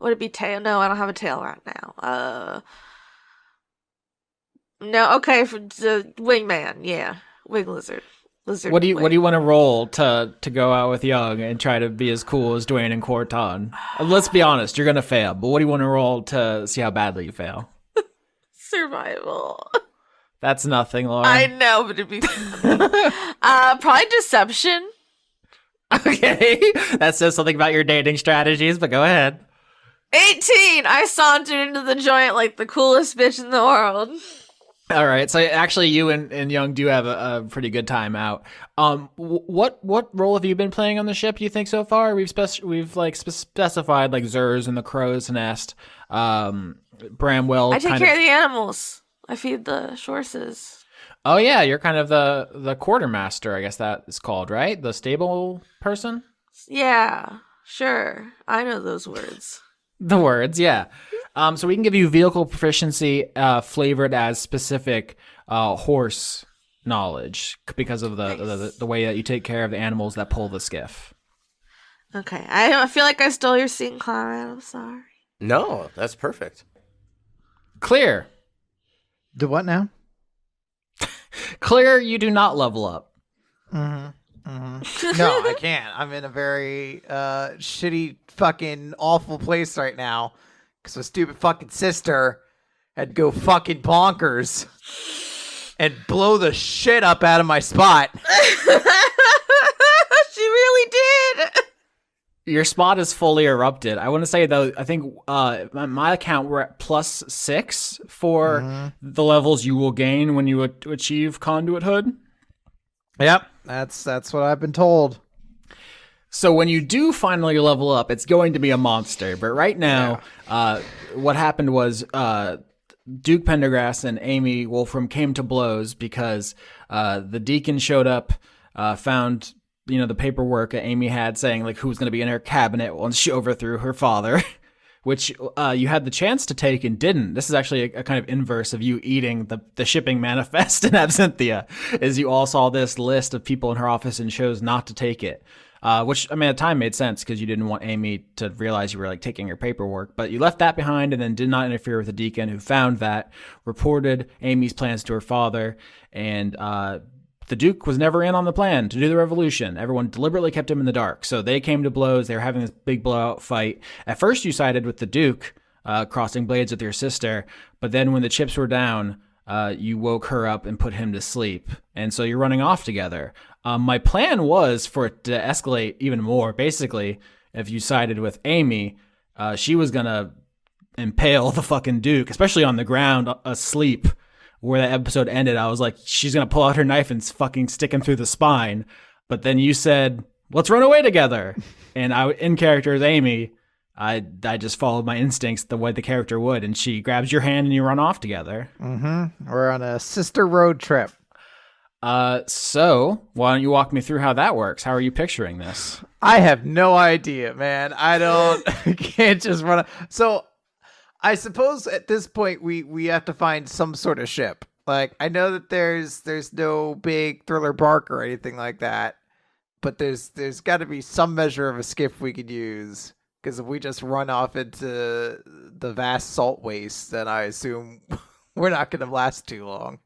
Would it be tail? No, I don't have a tail right now. No, okay, for the wingman, yeah, wing lizard. What do you want to roll to go out with Young and try to be as cool as Dwayne and Khorton? Let's be honest, you're gonna fail. But what do you want to roll to see how badly you fail? Survival. That's nothing, Laura. I know, but it'd be probably deception. Okay, that says something about your dating strategies. But go ahead. 18. I sauntered into the joint like the coolest bitch in the world. All right, so actually, you and Young do have a pretty good time out. What role have you been playing on the ship? Do you think so far? We've specified like Zer's and the Crow's Nest, Bramwell. I take care of the animals. I feed the horses. Oh yeah, you're kind of the quartermaster, I guess that is called, right? The stable person. Yeah, sure. I know those words. The words, yeah. So we can give you vehicle proficiency flavored as specific horse knowledge because of the way that you take care of the animals that pull the skiff. Okay. I feel like I stole your scene, Clara. I'm sorry. No, that's perfect. Clear. Do what now? Clear, you do not level up. No, I can't. I'm in a very shitty, fucking awful place right now because my stupid fucking sister had to go fucking bonkers and blow the shit up out of my spot. She really did. Your spot is fully erupted. I want to say, though, I think my account, we're at +6 for the levels you will gain when you achieve conduithood. Yep, that's what I've been told. So when you do finally level up, it's going to be a monster. But right now, what happened was Duke Pendergrass and Amy Wolfram came to blows because the deacon showed up, found the paperwork that Amy had saying like who was going to be in her cabinet once she overthrew her father, which you had the chance to take and didn't. This is actually a kind of inverse of you eating the shipping manifest in Absenthia, is you all saw this list of people in her office and chose not to take it. Which, I mean, at the time made sense because you didn't want Amy to realize you were like taking her paperwork, but you left that behind and then did not interfere with the deacon, who found that, reported Amy's plans to her father, and the Duke was never in on the plan to do the revolution. Everyone deliberately kept him in the dark. So they came to blows. They were having this big blowout fight. At first, you sided with the Duke, crossing blades with your sister. But then when the chips were down, you woke her up and put him to sleep. And so you're running off together. My plan was for it to escalate even more. Basically, if you sided with Amy, she was going to impale the fucking Duke, especially on the ground, asleep. Where that episode ended, I was like, she's going to pull out her knife and fucking stick him through the spine. But then you said, let's run away together. And in character as Amy, I just followed my instincts the way the character would. And she grabs your hand and you run off together. Mm-hmm. We're on a sister road trip. So why don't you walk me through how that works? How are you picturing this? I have no idea, man. I don't, can't just run. So I suppose at this point we have to find some sort of ship. Like, I know that there's no big thriller bark or anything like that, but there's got to be some measure of a skiff we could use. Because if we just run off into the vast salt waste, then I assume we're not going to last too long.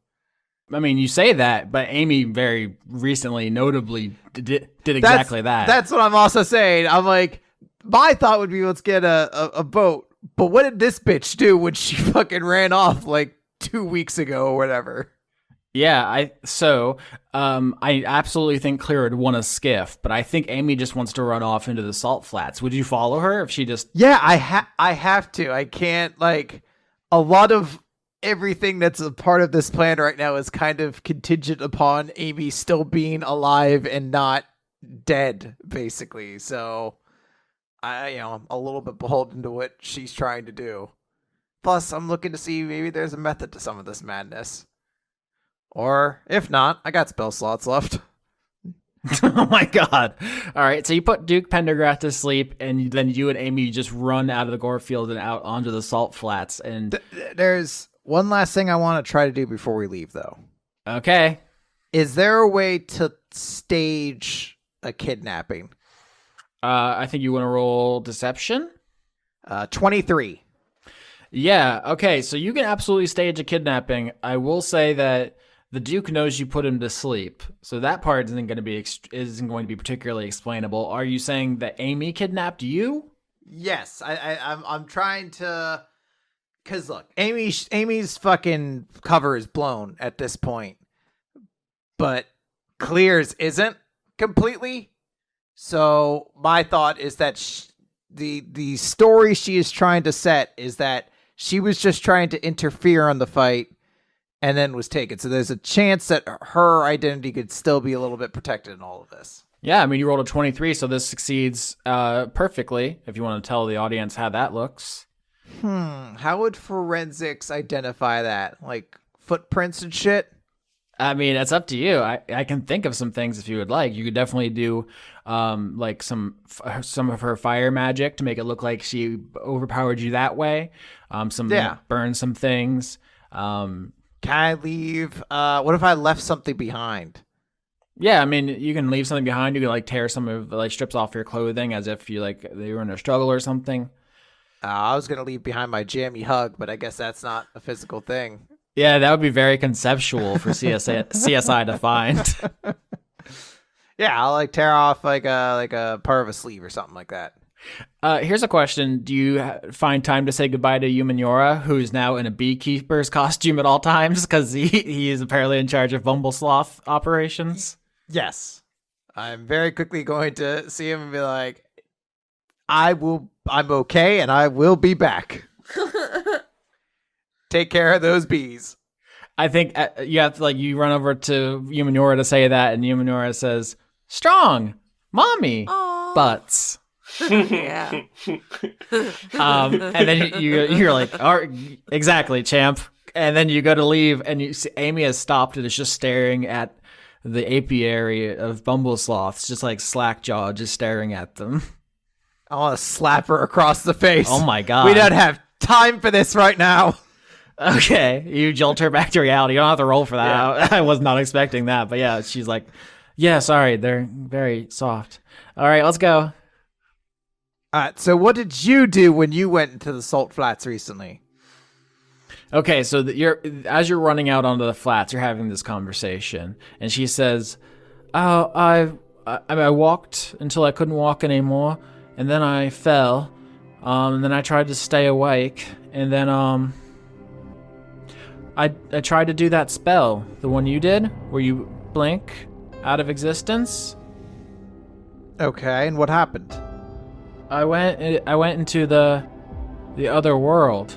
I mean, you say that, but Amy very recently, notably, did exactly that. That's what I'm also saying. I'm like, my thought would be, let's get a boat. But what did this bitch do when she fucking ran off like 2 weeks ago or whatever? Yeah, I absolutely think Clear would want a skiff, but I think Amy just wants to run off into the salt flats. Would you follow her if she just... Yeah, I have to. I can't, like, a lot of everything that's a part of this plan right now is kind of contingent upon Amy still being alive and not dead, basically. So I'm a little bit beholden to what she's trying to do. Plus, I'm looking to see maybe there's a method to some of this madness. Or, if not, I got spell slots left. Oh my god. All right, so you put Duke Pendergrass to sleep, and then you and Amy just run out of the gore field and out onto the salt flats. And there's one last thing I want to try to do before we leave, though. Okay. Is there a way to stage a kidnapping? I think you want to roll deception? 23. Yeah, okay, so you can absolutely stage a kidnapping. I will say that the Duke knows you put him to sleep, so that part isn't going to be particularly explainable. Are you saying that Amy kidnapped you? Yes, I'm trying to, because look, Amy's fucking cover is blown at this point, but Clear's isn't completely. So my thought is that the story she is trying to set is that she was just trying to interfere on the fight and then was taken. So there's a chance that her identity could still be a little bit protected in all of this. Yeah, I mean, you rolled a 23, so this succeeds perfectly, if you want to tell the audience how that looks. How would forensics identify that? Like footprints and shit? I mean, it's up to you. I can think of some things if you would like. You could definitely do like some of her fire magic to make it look like she overpowered you that way. Burn some things. Can I leave? What if I left something behind? Yeah, I mean, you can leave something behind. You can like tear some of like strips off your clothing as if you like they were in a struggle or something. I was gonna leave behind my jammy hug, but I guess that's not a physical thing. Yeah, that would be very conceptual for CSI to find. Yeah, I'll like tear off like a part of a sleeve or something like that. Here's a question. Do you find time to say goodbye to Yuminora, who's now in a beekeeper's costume at all times because he is apparently in charge of Bumblesloth operations? Yes. I'm very quickly going to see him and be like, I'm okay and I will be back. Take care of those bees. I think you have to you run over to Yuminora to say that, and Yuminora says, "Strong, mommy, Aww. butts." Yeah. And then you're like, exactly, champ. And then you go to leave, and you see Amy has stopped and is just staring at the apiary of Bumblesloths, just like slackjaw, just staring at them. I want to slap her across the face. Oh my god, we don't have time for this right now. Okay, you jolt her back to reality. You don't have to roll for that. Yeah. I was not expecting that, but yeah, she's like, yeah, sorry, they're very soft. All right, let's go. All right, so what did you do when you went into the salt flats recently? Okay, so as you're running out onto the flats, you're having this conversation, and she says, "Oh, I walked until I couldn't walk anymore, and then I fell, and then I tried to stay awake, and then I tried to do that spell, the one you did, where you blink out of existence. Okay, and what happened? I went into the other world."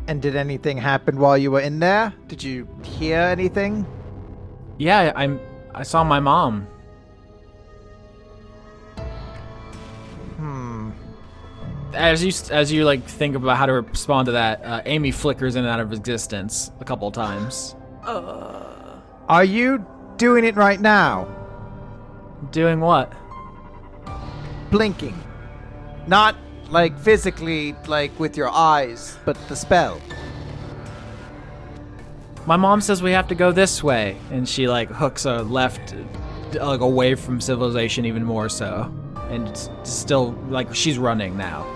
And did anything happen while you were in there? Did you hear anything? Yeah, I saw my mom. As you like think about how to respond to that, Amy flickers in and out of existence a couple times. Are you doing it right now? Doing what? Blinking. Not like physically, like with your eyes, but the spell. My mom says we have to go this way, and she like hooks a left, like away from civilization even more so, and it's still like she's running now.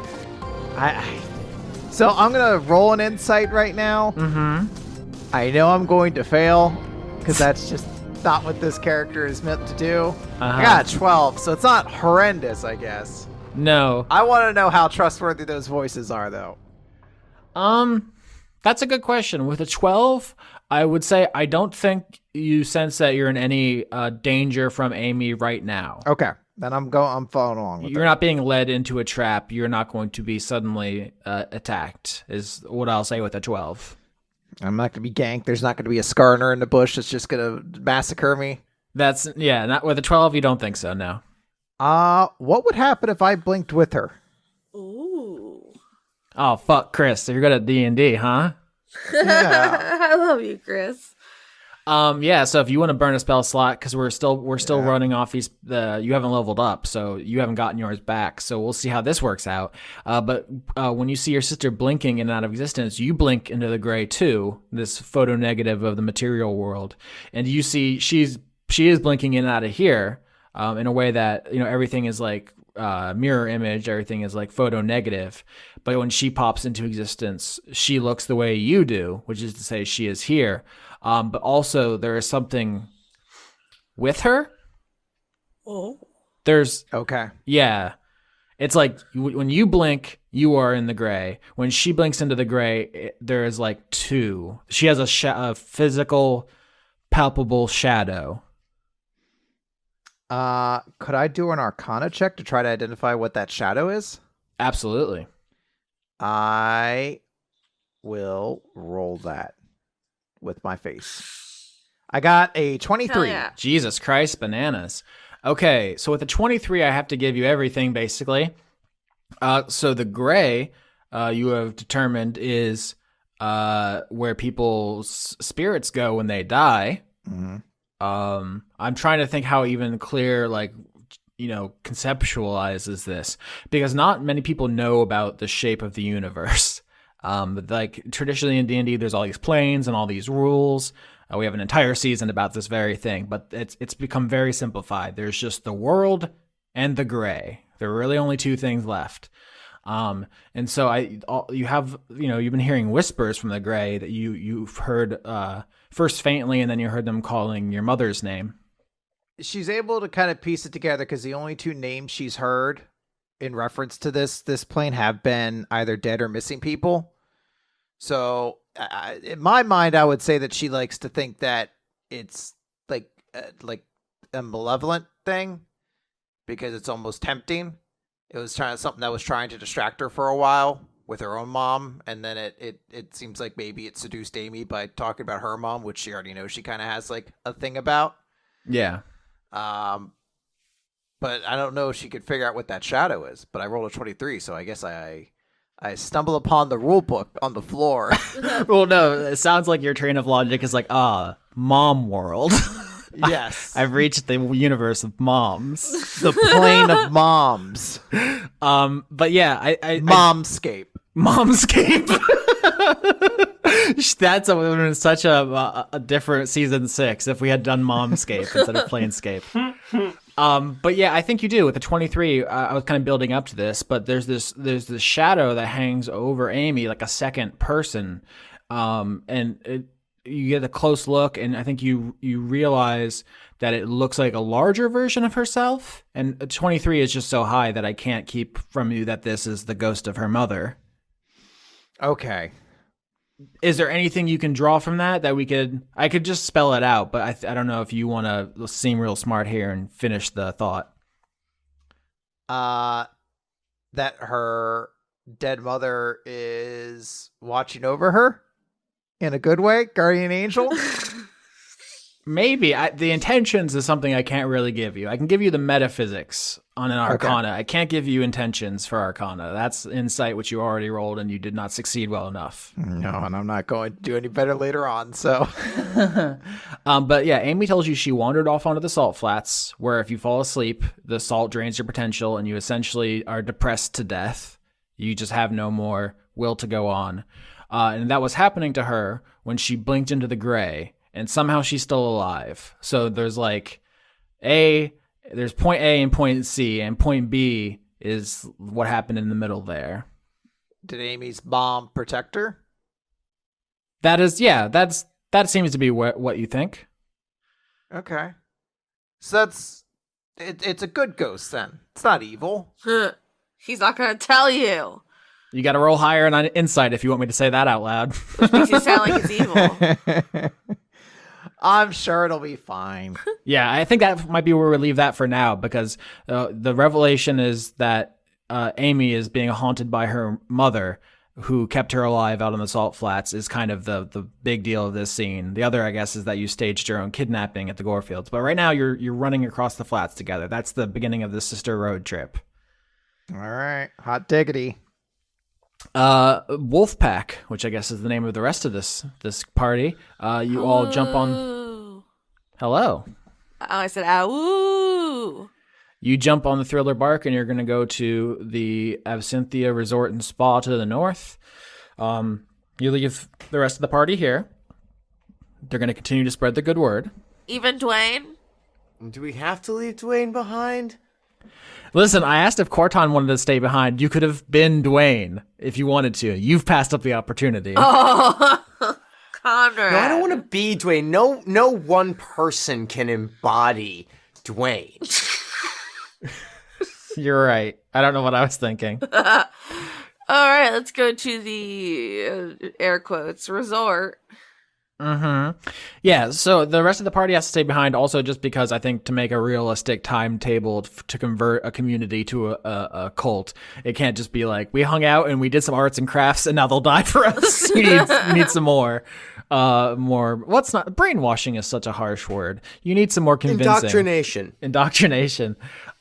So I'm gonna roll an insight right now. Mm-hmm. I know I'm going to fail, because that's just not what this character is meant to do. I got a 12, so it's not horrendous, I guess. No. I want to know how trustworthy those voices are, though. That's a good question. With a 12, I would say I don't think you sense that you're in any danger from Amy right now. Okay, then I'm following along with You're not being led into a trap. You're not going to be suddenly attacked, is what I'll say with a 12. I'm not going to be ganked. There's not going to be a Skarner in the bush that's just going to massacre me. Not with a 12, you don't think so, no. What would happen if I blinked with her? Ooh. Oh, fuck, Chris. You're good at D&D, huh? Yeah. I love you, Chris. Yeah, so if you want to burn a spell slot, because we're still running off these, you haven't leveled up, so you haven't gotten yours back, so we'll see how this works out. But when you see your sister blinking in and out of existence, you blink into the gray too, this photo negative of the material world, and you see she is blinking in and out of here, in a way that, everything is like mirror image, everything is like photo negative, but when she pops into existence, she looks the way you do, which is to say she is here. But also there is something with her. Oh. There's Okay. Yeah. It's like when you blink, you are in the gray. When she blinks into the gray, there is like two. She has a physical, palpable shadow. Could I do an Arcana check to try to identify what that shadow is? Absolutely. I will roll that with my face. I got a 23. Hell yeah. Jesus Christ, bananas. Okay, so with the 23, I have to give you everything, basically. So the gray, you have determined, is where people's spirits go when they die. Mm-hmm. I'm trying to think how even clear, conceptualizes this, because not many people know about the shape of the universe. Traditionally in D&D, there's all these planes and all these rules. We have an entire season about this very thing, but it's become very simplified. There's just the world and the gray. There are really only two things left. And so you've been hearing whispers from the gray that you've heard first faintly, and then you heard them calling your mother's name. She's able to kind of piece it together because the only two names she's heard in reference to this plane have been either dead or missing people. So in my mind, I would say that she likes to think that it's like a malevolent thing because it's almost tempting. It was something that was trying to distract her for a while with her own mom, and then it seems like maybe it seduced Amy by talking about her mom, which she already knows she kind of has like a thing about. Yeah. But I don't know if she could figure out what that shadow is. But I rolled a 23, so I guess I stumble upon the rule book on the floor. Well, no, it sounds like your train of logic is like, mom world. Yes. I've reached the universe of moms. The plane of moms. But yeah, I Momscape. Momscape. That's such a different season 6 if we had done Momscape instead of Planescape. But yeah, I think you do. With the 23, I was kind of building up to this, but there's this shadow that hangs over Amy like a second person, you get a close look, and I think you realize that it looks like a larger version of herself. And 23 is just so high that I can't keep from you that this is the ghost of her mother. Okay. Is there anything you can draw from that I could just spell it out, but I don't know if you want to seem real smart here and finish the thought. That her dead mother is watching over her in a good way, guardian angel. Maybe. The intentions is something I can't really give you. I can give you the metaphysics on an Arcana. Okay. I can't give you intentions for Arcana. That's insight, which you already rolled, and you did not succeed well enough. No, and I'm not going to do any better later on, so. But yeah, Amy tells you she wandered off onto the salt flats, where if you fall asleep, the salt drains your potential, and you essentially are depressed to death. You just have no more will to go on. And that was happening to her when she blinked into the gray. And somehow she's still alive. So there's there's point A and point C, and point B is what happened in the middle there. Did Amy's bomb protect her? That seems to be what you think. Okay. So it's a good ghost then. It's not evil. He's not gonna tell you. You got to roll higher on insight if you want me to say that out loud. Which makes it sound like it's evil. I'm sure it'll be fine. Yeah, I think that might be where we leave that for now, because the revelation is that Amy is being haunted by her mother, who kept her alive out on the salt flats, is kind of the big deal of this scene. The other, I guess, is that you staged your own kidnapping at the Gorefields. But right now, you're running across the flats together. That's the beginning of the sister road trip. All right, hot diggity. Wolfpack, which I guess is the name of the rest of this party. You all jump on. Hello. Oh, I said, "Ow!" You jump on the Thriller Bark, and you're going to go to the Absinthia Resort and Spa to the north. You leave the rest of the party here. They're going to continue to spread the good word. Even Dwayne? Do we have to leave Dwayne behind? Listen, I asked if Khorton wanted to stay behind. You could have been Dwayne if you wanted to. You've passed up the opportunity. Oh, Conrad. No, I don't want to be Dwayne. No one person can embody Dwayne. You're right. I don't know what I was thinking. All right, let's go to the air quotes resort. Mm-hmm. Yeah, so the rest of the party has to stay behind also, just because I think to make a realistic timetable to convert a community to a cult, it can't just be like, we hung out and we did some arts and crafts and now they'll die for us. You need some more. Brainwashing is such a harsh word. You need some more convincing. Indoctrination.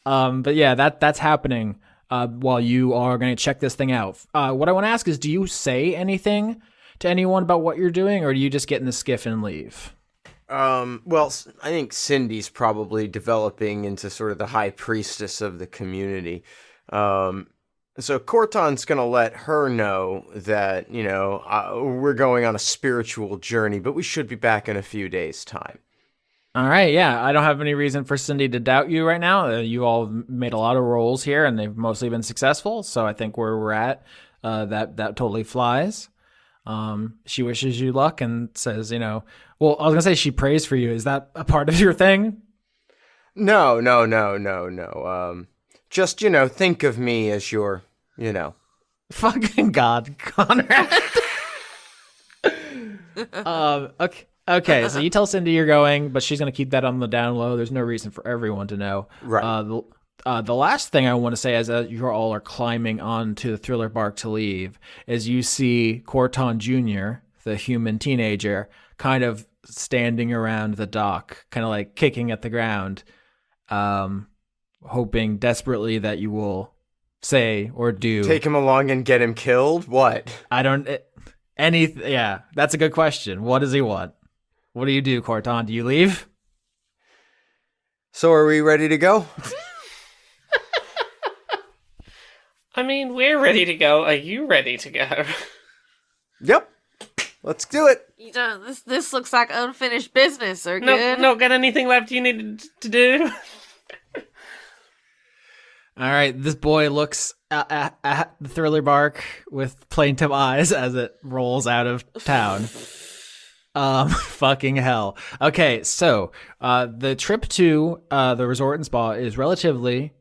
But yeah, that's happening while you are going to check this thing out. What I want to ask is, do you say anything to anyone about what you're doing, or do you just get in the skiff and leave? Well, I think Cindy's probably developing into sort of the high priestess of the community. So Khorton's going to let her know that, we're going on a spiritual journey, but we should be back in a few days' time. All right, yeah. I don't have any reason for Cindy to doubt you right now. You all made a lot of rolls here, and they've mostly been successful, so I think where we're at, that totally flies. She wishes you luck and says, well, I was going to say she prays for you. Is that a part of your thing? No. Just, think of me as your, Fucking God, Conrad. Okay, so you tell Cindy you're going, but she's going to keep that on the down low. There's no reason for everyone to know. Right. The last thing I want to say as you all are climbing onto the Thriller Bark to leave is you see Khorton Jr., the human teenager, kind of standing around the dock, kind of like kicking at the ground, hoping desperately that you will say or do. Take him along and get him killed? What? Yeah, that's a good question. What does he want? What do you do, Khorton? Do you leave? So are we ready to go? I mean, we're ready to go. Are you ready to go? Yep. Let's do it. This looks like unfinished business. Or good? No, got anything left you need to do? All right, this boy looks at the thriller bark with plaintive eyes as it rolls out of town. Fucking hell. Okay, so the trip to the resort and spa is relatively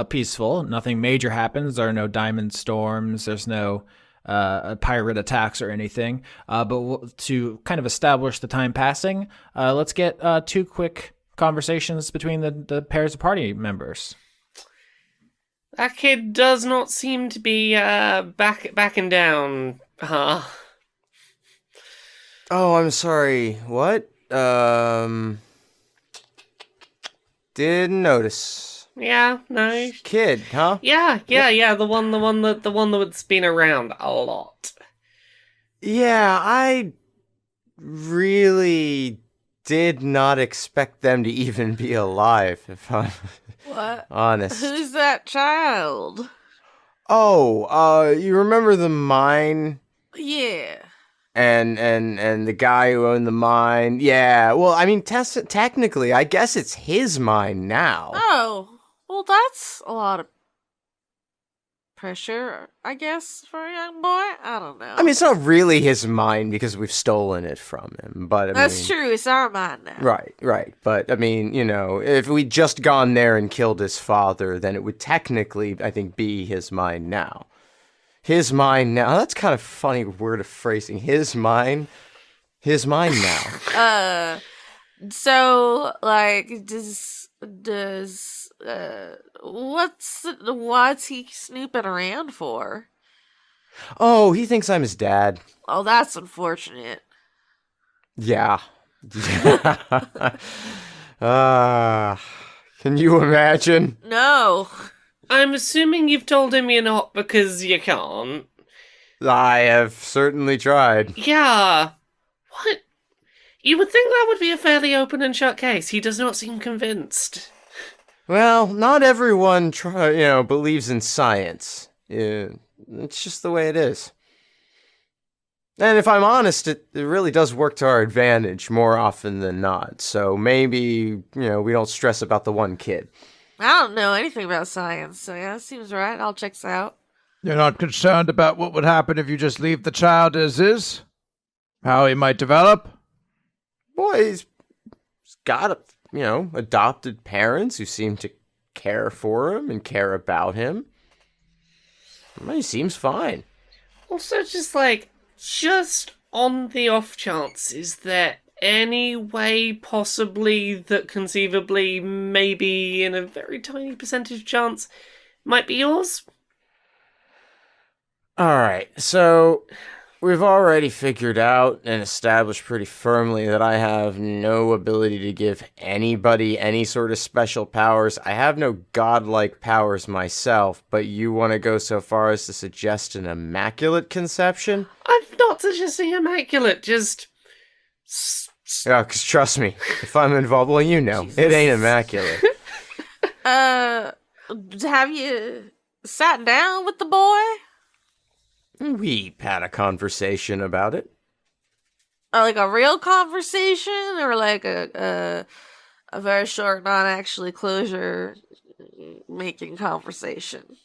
peaceful. Nothing major happens. There are no diamond storms. There's no pirate attacks or anything. But to kind of establish the time passing, let's get 2 quick conversations between the pairs of party members. That kid does not seem to be backing down, huh? Oh, I'm sorry. What? Didn't notice. Yeah, no. Kid, huh? Yeah. The one that's been around a lot. Yeah, I really did not expect them to even be alive, if I'm What? honest. Who's that child? Oh, you remember the mine Yeah. and the guy who owned the mine? Yeah, well, I mean, technically, I guess it's his mine now. Oh, well, that's a lot of pressure, I guess, for a young boy. I don't know. I mean, it's not really his mine because we've stolen it from him, but I that's mean, true. It's our mind now. Right. But I mean, you know, if we'd just gone there and killed his father, then it would technically, I think, be his mine now. His mine now. That's kind of funny word of phrasing. His mine now. So, like, what's he snooping around for? Oh, he thinks I'm his dad. Oh, that's unfortunate. Yeah. Can you imagine? No. I'm assuming you've told him you're not because you can't. I have certainly tried. Yeah. What? You would think that would be a fairly open and shut case. He does not seem convinced. Well, not everyone believes in science. It's just the way it is. And if I'm honest, it really does work to our advantage more often than not. So maybe, we don't stress about the one kid. I don't know anything about science, so yeah, that seems right. I'll check this out. You're not concerned about what would happen if you just leave the child as is? How he might develop? Boy, he's got, adopted parents who seem to care for him and care about him. He seems fine. Also, just on the off chance, is there any way possibly that conceivably, maybe in a very tiny percentage chance, might be yours? Alright, so we've already figured out and established pretty firmly that I have no ability to give anybody any sort of special powers. I have no godlike powers myself, but you want to go so far as to suggest an immaculate conception? I'm not suggesting immaculate, just... Yeah, because trust me, if I'm involved, well, Jesus. it ain't immaculate. Have you sat down with the boy? We had a conversation about it. Or like a real conversation, or like a very short, not actually closure making conversation?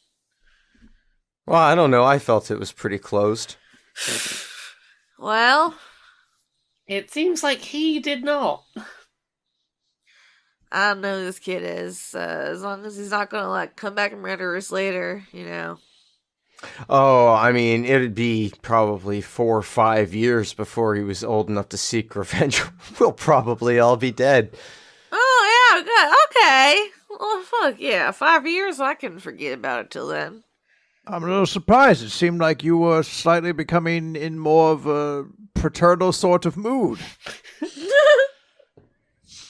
Well, I don't know. I felt it was pretty closed. Well, It seems like he did not. I don't know who this kid is. As long as he's not gonna come back and murder us later, Oh, I mean, it'd be probably 4 or 5 years before he was old enough to seek revenge. We'll probably all be dead. Oh yeah, good. Okay. Well, fuck yeah, 5 years. I can forget about it till then. I'm a little surprised. It seemed like you were slightly becoming in more of a paternal sort of mood.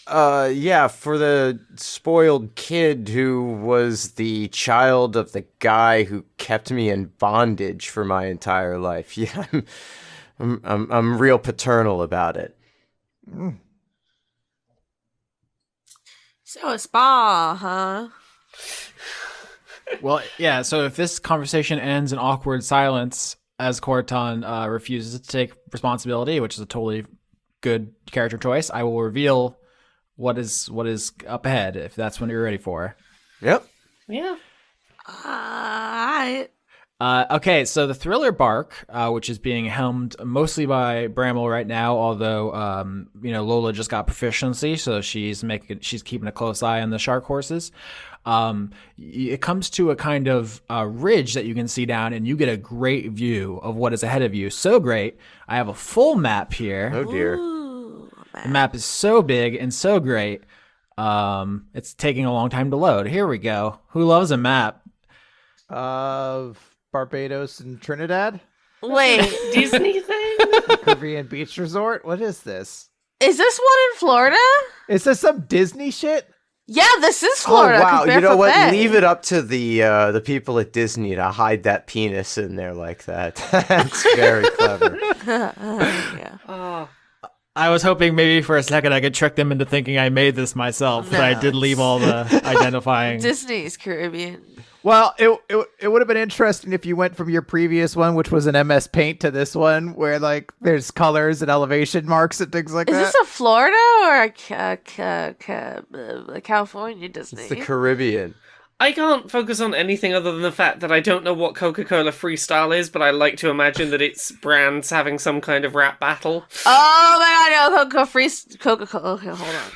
Yeah, for the spoiled kid who was the child of the guy who kept me in bondage for my entire life. Yeah, I'm real paternal about it. So a spa, huh? Well, yeah, so if this conversation ends in awkward silence as Khorton refuses to take responsibility, which is a totally good character choice, I will reveal what is up ahead, if that's what you're ready for. Yep. Yeah. Okay, so the Thriller Bark, which is being helmed mostly by Bramwell right now, although Lola just got proficiency, so she's keeping a close eye on the shark horses. It comes to a kind of ridge that you can see down, and you get a great view of what is ahead of you. So great, I have a full map here. Oh dear. Ooh, The map is so big and so great. It's taking a long time to load. Here we go. Who loves a map? Of Barbados and Trinidad? Wait, Disney thing? Caribbean Beach Resort? What is this? is this one in Florida? Is this some Disney shit? Yeah, this is Florida. Oh wow! 'cause You know Barefoot what? Bay. Leave it up to the people at Disney to hide that penis in there like that. That's very clever. Yeah. Oh, I was hoping maybe for a second I could trick them into thinking I made this myself, but I No. did leave all the identifying. Disney's Caribbean. Well, it would have been interesting if you went from your previous one, which was an MS Paint, to this one, where like there's colors and elevation marks and things like Is that. this a Florida or a California Disney? It's the Caribbean. I can't focus on anything other than the fact that I don't know what Coca-Cola Freestyle is, but I like to imagine that it's brands having some kind of rap battle. Oh my god, no, Coca-Cola. Okay, hold on.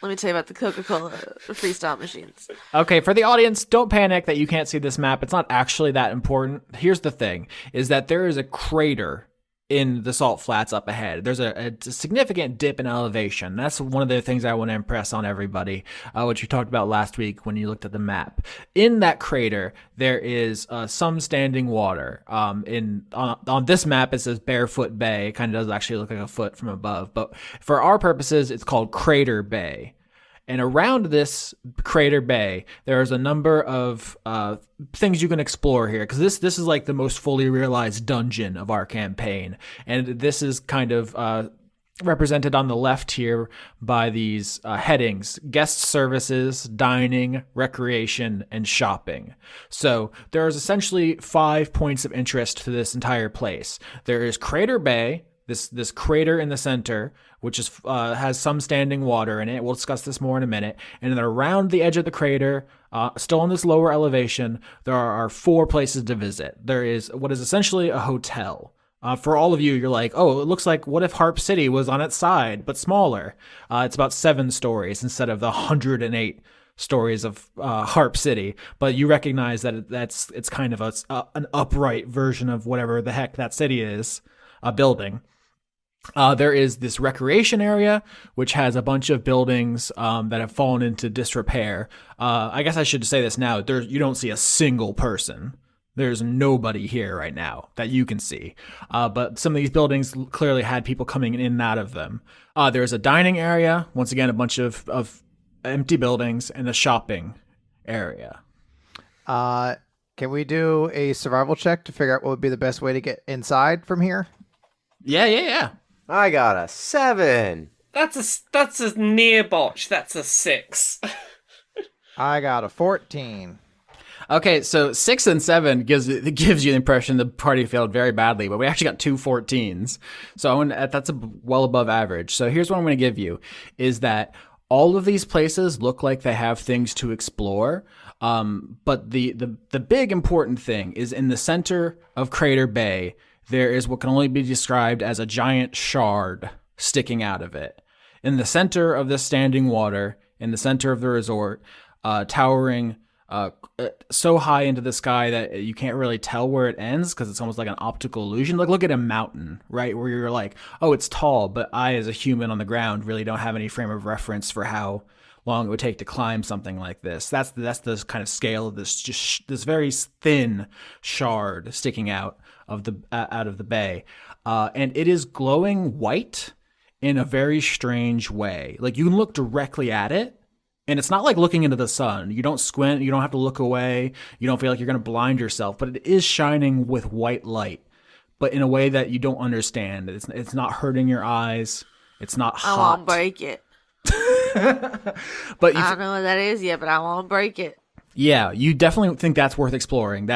Let me tell you about the Coca-Cola freestyle machines. Okay, for the audience, don't panic that you can't see this map. It's not actually that important. Here's the thing, is that there is a crater in the salt flats up ahead. There's a significant dip in elevation. That's one of the things I want to impress on everybody, which you talked about last week when you looked at the map. In that crater, there is some standing water. On this map, it says Barefoot Bay. It kind of does actually look like a foot from above. But for our purposes, it's called Crater Bay. And around this Crater Bay, there's a number of things you can explore here, because this is like the most fully realized dungeon of our campaign. And this is kind of represented on the left here by these headings: guest services, dining, recreation, and shopping. So there's essentially 5 points of interest to this entire place. There is Crater Bay, this crater in the center, which is has some standing water in it. We'll discuss this more in a minute. And then around the edge of the crater, still on this lower elevation, there are 4 places to visit. There is what is essentially a hotel. For all of you, you're like, oh, it looks like what if Harp City was on its side, but smaller. It's about 7 stories instead of the 108 stories of Harp City. But you recognize that it's kind of an upright version of whatever the heck that city is, a building. There is this recreation area, which has a bunch of buildings that have fallen into disrepair. I guess I should say this now. You don't see a single person. There's nobody here right now that you can see. But some of these buildings clearly had people coming in and out of them. There's a dining area. Once again, a bunch of empty buildings, and a shopping area. Can we do a survival check to figure out what would be the best way to get inside from here? Yeah. I got a 7. That's a near botch. That's a 6. I got a 14. Okay, so 6 and 7 gives you the impression the party failed very badly, but we actually got 2 14s. So that's well above average. So here's what I'm going to give you, is that all of these places look like they have things to explore. But the big important thing is in the center of Crater Bay, there is what can only be described as a giant shard sticking out of it. In the center of this standing water, in the center of the resort, towering so high into the sky that you can't really tell where it ends, because it's almost like an optical illusion. Like, look at a mountain, right? Where you're like, oh, it's tall, but I, as a human on the ground, really don't have any frame of reference for how long it would take to climb something like this. That's the kind of scale of this very thin shard sticking out of the bay, and it is glowing white in a very strange way. Like, you can look directly at it, and it's not like looking into the sun. You don't squint, you don't have to look away, you don't feel like you're going to blind yourself, but it is shining with white light, but in a way that you don't understand. It's not hurting your eyes. It's not hot. I won't break it. But I don't know what that is yet, but I won't break it. yeah, you definitely think that's worth exploring.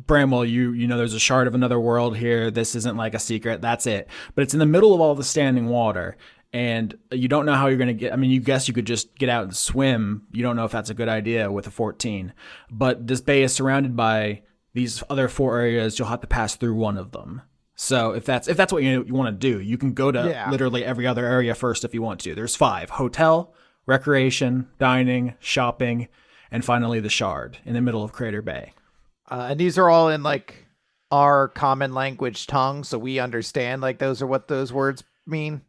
Bramwell, you know there's a shard of another world here. This isn't like a secret. That's it. But it's in the middle of all the standing water. and you don't know how you're going to get. I mean, you guess you could just get out and swim. You don't know if that's a good idea with a 14. But this bay is surrounded by these other 4 areas. You'll have to pass through one of them. So if that's what you want to do, you can go to literally every other area first if you want to. There's 5: hotel, recreation, dining, shopping, and finally the Shard in the middle of Crater Bay. And these are all in like our common language tongue, so we understand like those are what those words mean.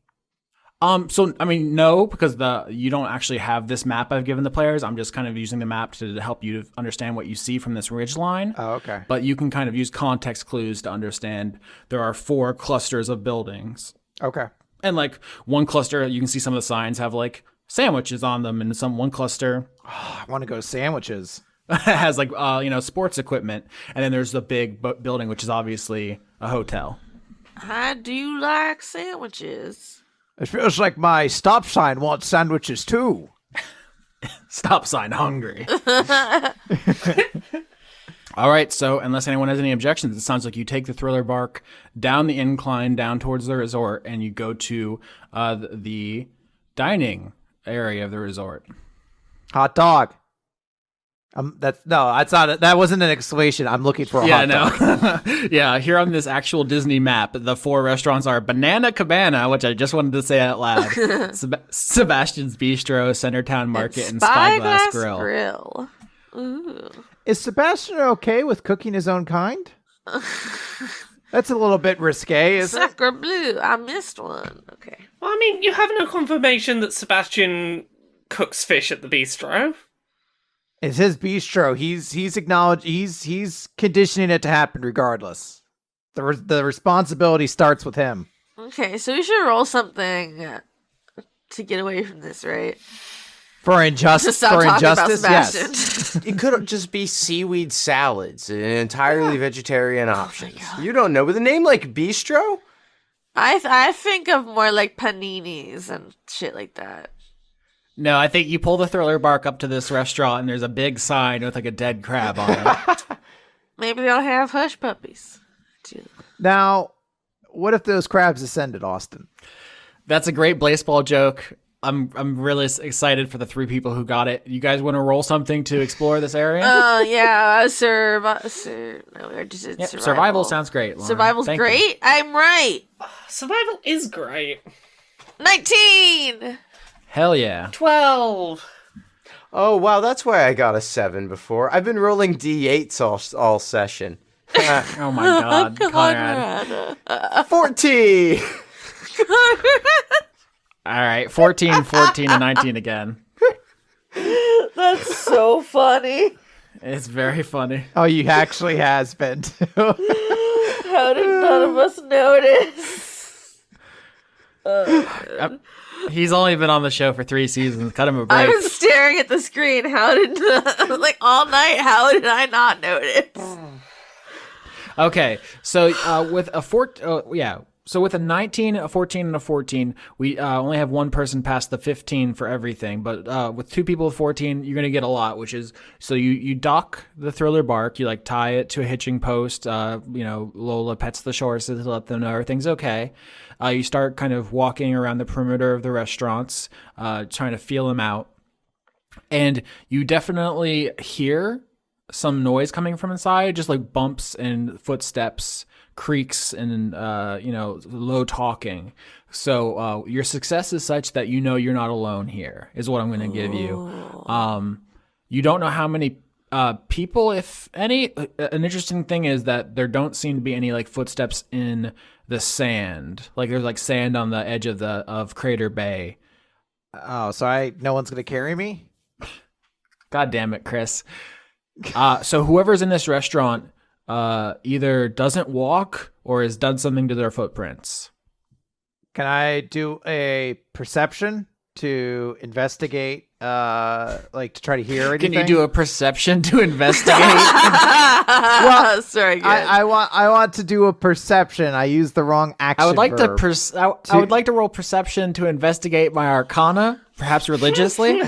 So I mean, no, because you don't actually have this map I've given the players. I'm just kind of using the map to help you to understand what you see from this ridge line. Oh, okay. But you can kind of use context clues to understand there are 4 clusters of buildings. Okay. And like one cluster, you can see some of the signs have like sandwiches on them, and one cluster Oh, I want to go to sandwiches. has like sports equipment, and then there's the big building, which is obviously a hotel. I do like sandwiches. It feels like my stop sign wants sandwiches too. Stop sign hungry. All right, so unless anyone has any objections, it sounds like you take the thriller bark down the incline down towards the resort, and you go to the dining area of the resort. Hot dog. That's not. That wasn't an exclamation. I'm looking for a hot dog. Yeah, here on this actual Disney map, the 4 restaurants are Banana Cabana, which I just wanted to say out loud, Sebastian's Bistro, Centertown Market, and Spyglass Grill. Ooh. Is Sebastian okay with cooking his own kind? That's a little bit risque, isn't it? Sacre bleu. I missed one. Okay. Well, I mean, you have no confirmation that Sebastian cooks fish at the bistro. It's his bistro. He's acknowledged. He's conditioning it to happen regardless. The responsibility starts with him. Okay, so we should roll something to get away from this, right? For injustice. Stop For talking about injustice, Sebastian. yes. It could just be seaweed salads, an entirely vegetarian option. You don't know, with a name like Bistro? I think of more like paninis and shit like that. No, I think you pull the thriller bark up to this restaurant, and there's a big sign with like a dead crab on it. Maybe they'll have hush puppies. Now, what if those crabs ascended, Austin? That's a great baseball joke. I'm really excited for the 3 people who got it. You guys want to roll something to explore this area? Oh, yeah. Survival. Survival sounds great, Lauren. Survival's Thank great? you. I'm right. Survival is great. 19! Hell yeah. 12. Oh, wow, that's why I got a 7 before. I've been rolling D8s all session. Oh my god, Conrad. 14! All right, 14, and 19 again. That's so funny. It's very funny. Oh, you actually has been too. How did none of us notice? He's only been on the show for 3 seasons. Cut him a I break. was staring at the screen. Like all night, how did I not notice? Okay, so with a So with a 19, a 14, and a 14, we only have one person pass the 15 for everything. But with 2 people with 14, you're going to get a lot, which is, so you dock the thriller bark, you like tie it to a hitching post. Lola pets the horses to let them know everything's okay. You start kind of walking around the perimeter of the restaurants, trying to feel them out. And you definitely hear some noise coming from inside, just like bumps and footsteps, creaks, and low talking. So your success is such that you know you're not alone here, is what I'm going to give you. You don't know how many people, if any. An interesting thing is that there don't seem to be any like footsteps in the sand. Like there's like sand on the edge of Crater Bay. Oh, so no one's gonna carry me? God damn it, Chris. So whoever's in this restaurant either doesn't walk or has done something to their footprints. Can I do a perception to investigate, to try to hear anything? Can you do a perception to investigate? Well, sorry, good. I want to do a perception. I used the wrong action. I would like verb. I would like to roll perception to investigate my Arcana, perhaps religiously.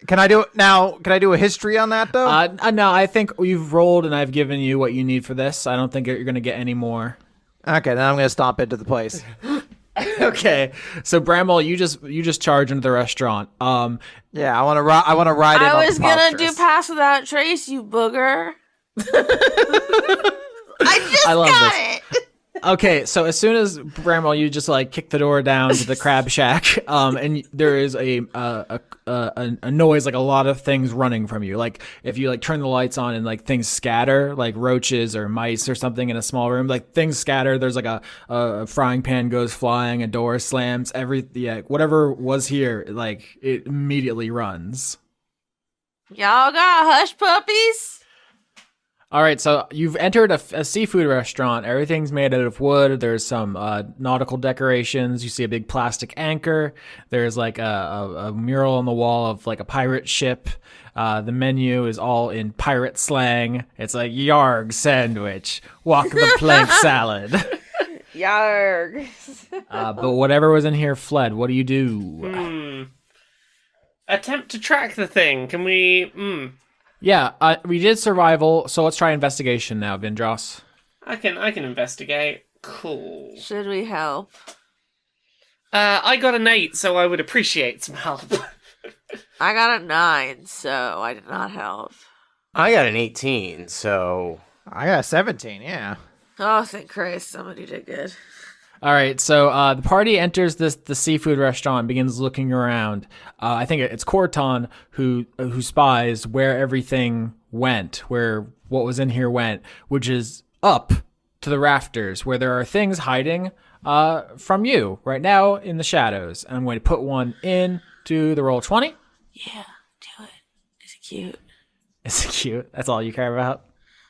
Can I do it now? Can I do a history on that though? No, I think you've rolled and I've given you what you need for this. I don't think you're going to get any more. Okay, then I'm going to stomp into the place. Okay, so Bramwell, you just charge into the restaurant. Yeah, I want to ride in on I was gonna do Preposterous. Pass Without Trace, you booger. I just I love got this. it. Okay, so as soon as Bramwell, you just like kick the door down to the crab shack, and there is a noise, like a lot of things running from you. Like if you like turn the lights on and like things scatter, like roaches or mice or something in a small room, like things scatter. There's like a frying pan goes flying, a door slams. Whatever was here, like it immediately runs. Y'all got hush puppies? All right, so you've entered a seafood restaurant. Everything's made out of wood. There's some nautical decorations. You see a big plastic anchor. There's like a mural on the wall of like a pirate ship. The menu is all in pirate slang. It's like yarg sandwich, walk the plank salad. Yarg. But whatever was in here fled. What do you do? Attempt to track the thing. Can we? Yeah, we did survival, so let's try investigation now, Vindrass. I can investigate. Cool. Should we help? I got an 8, so I would appreciate some help. I got a 9, so I did not help. I got an 18, so I got a 17. Yeah. Oh, thank Christ, somebody did good. All right, so the party enters the seafood restaurant and begins looking around. I think it's Khorton who spies where everything went, where what was in here went, which is up to the rafters, where there are things hiding from you right now in the shadows. And I'm going to put one into the roll 20. Yeah, do it. Is it cute? Is it cute? That's all you care about?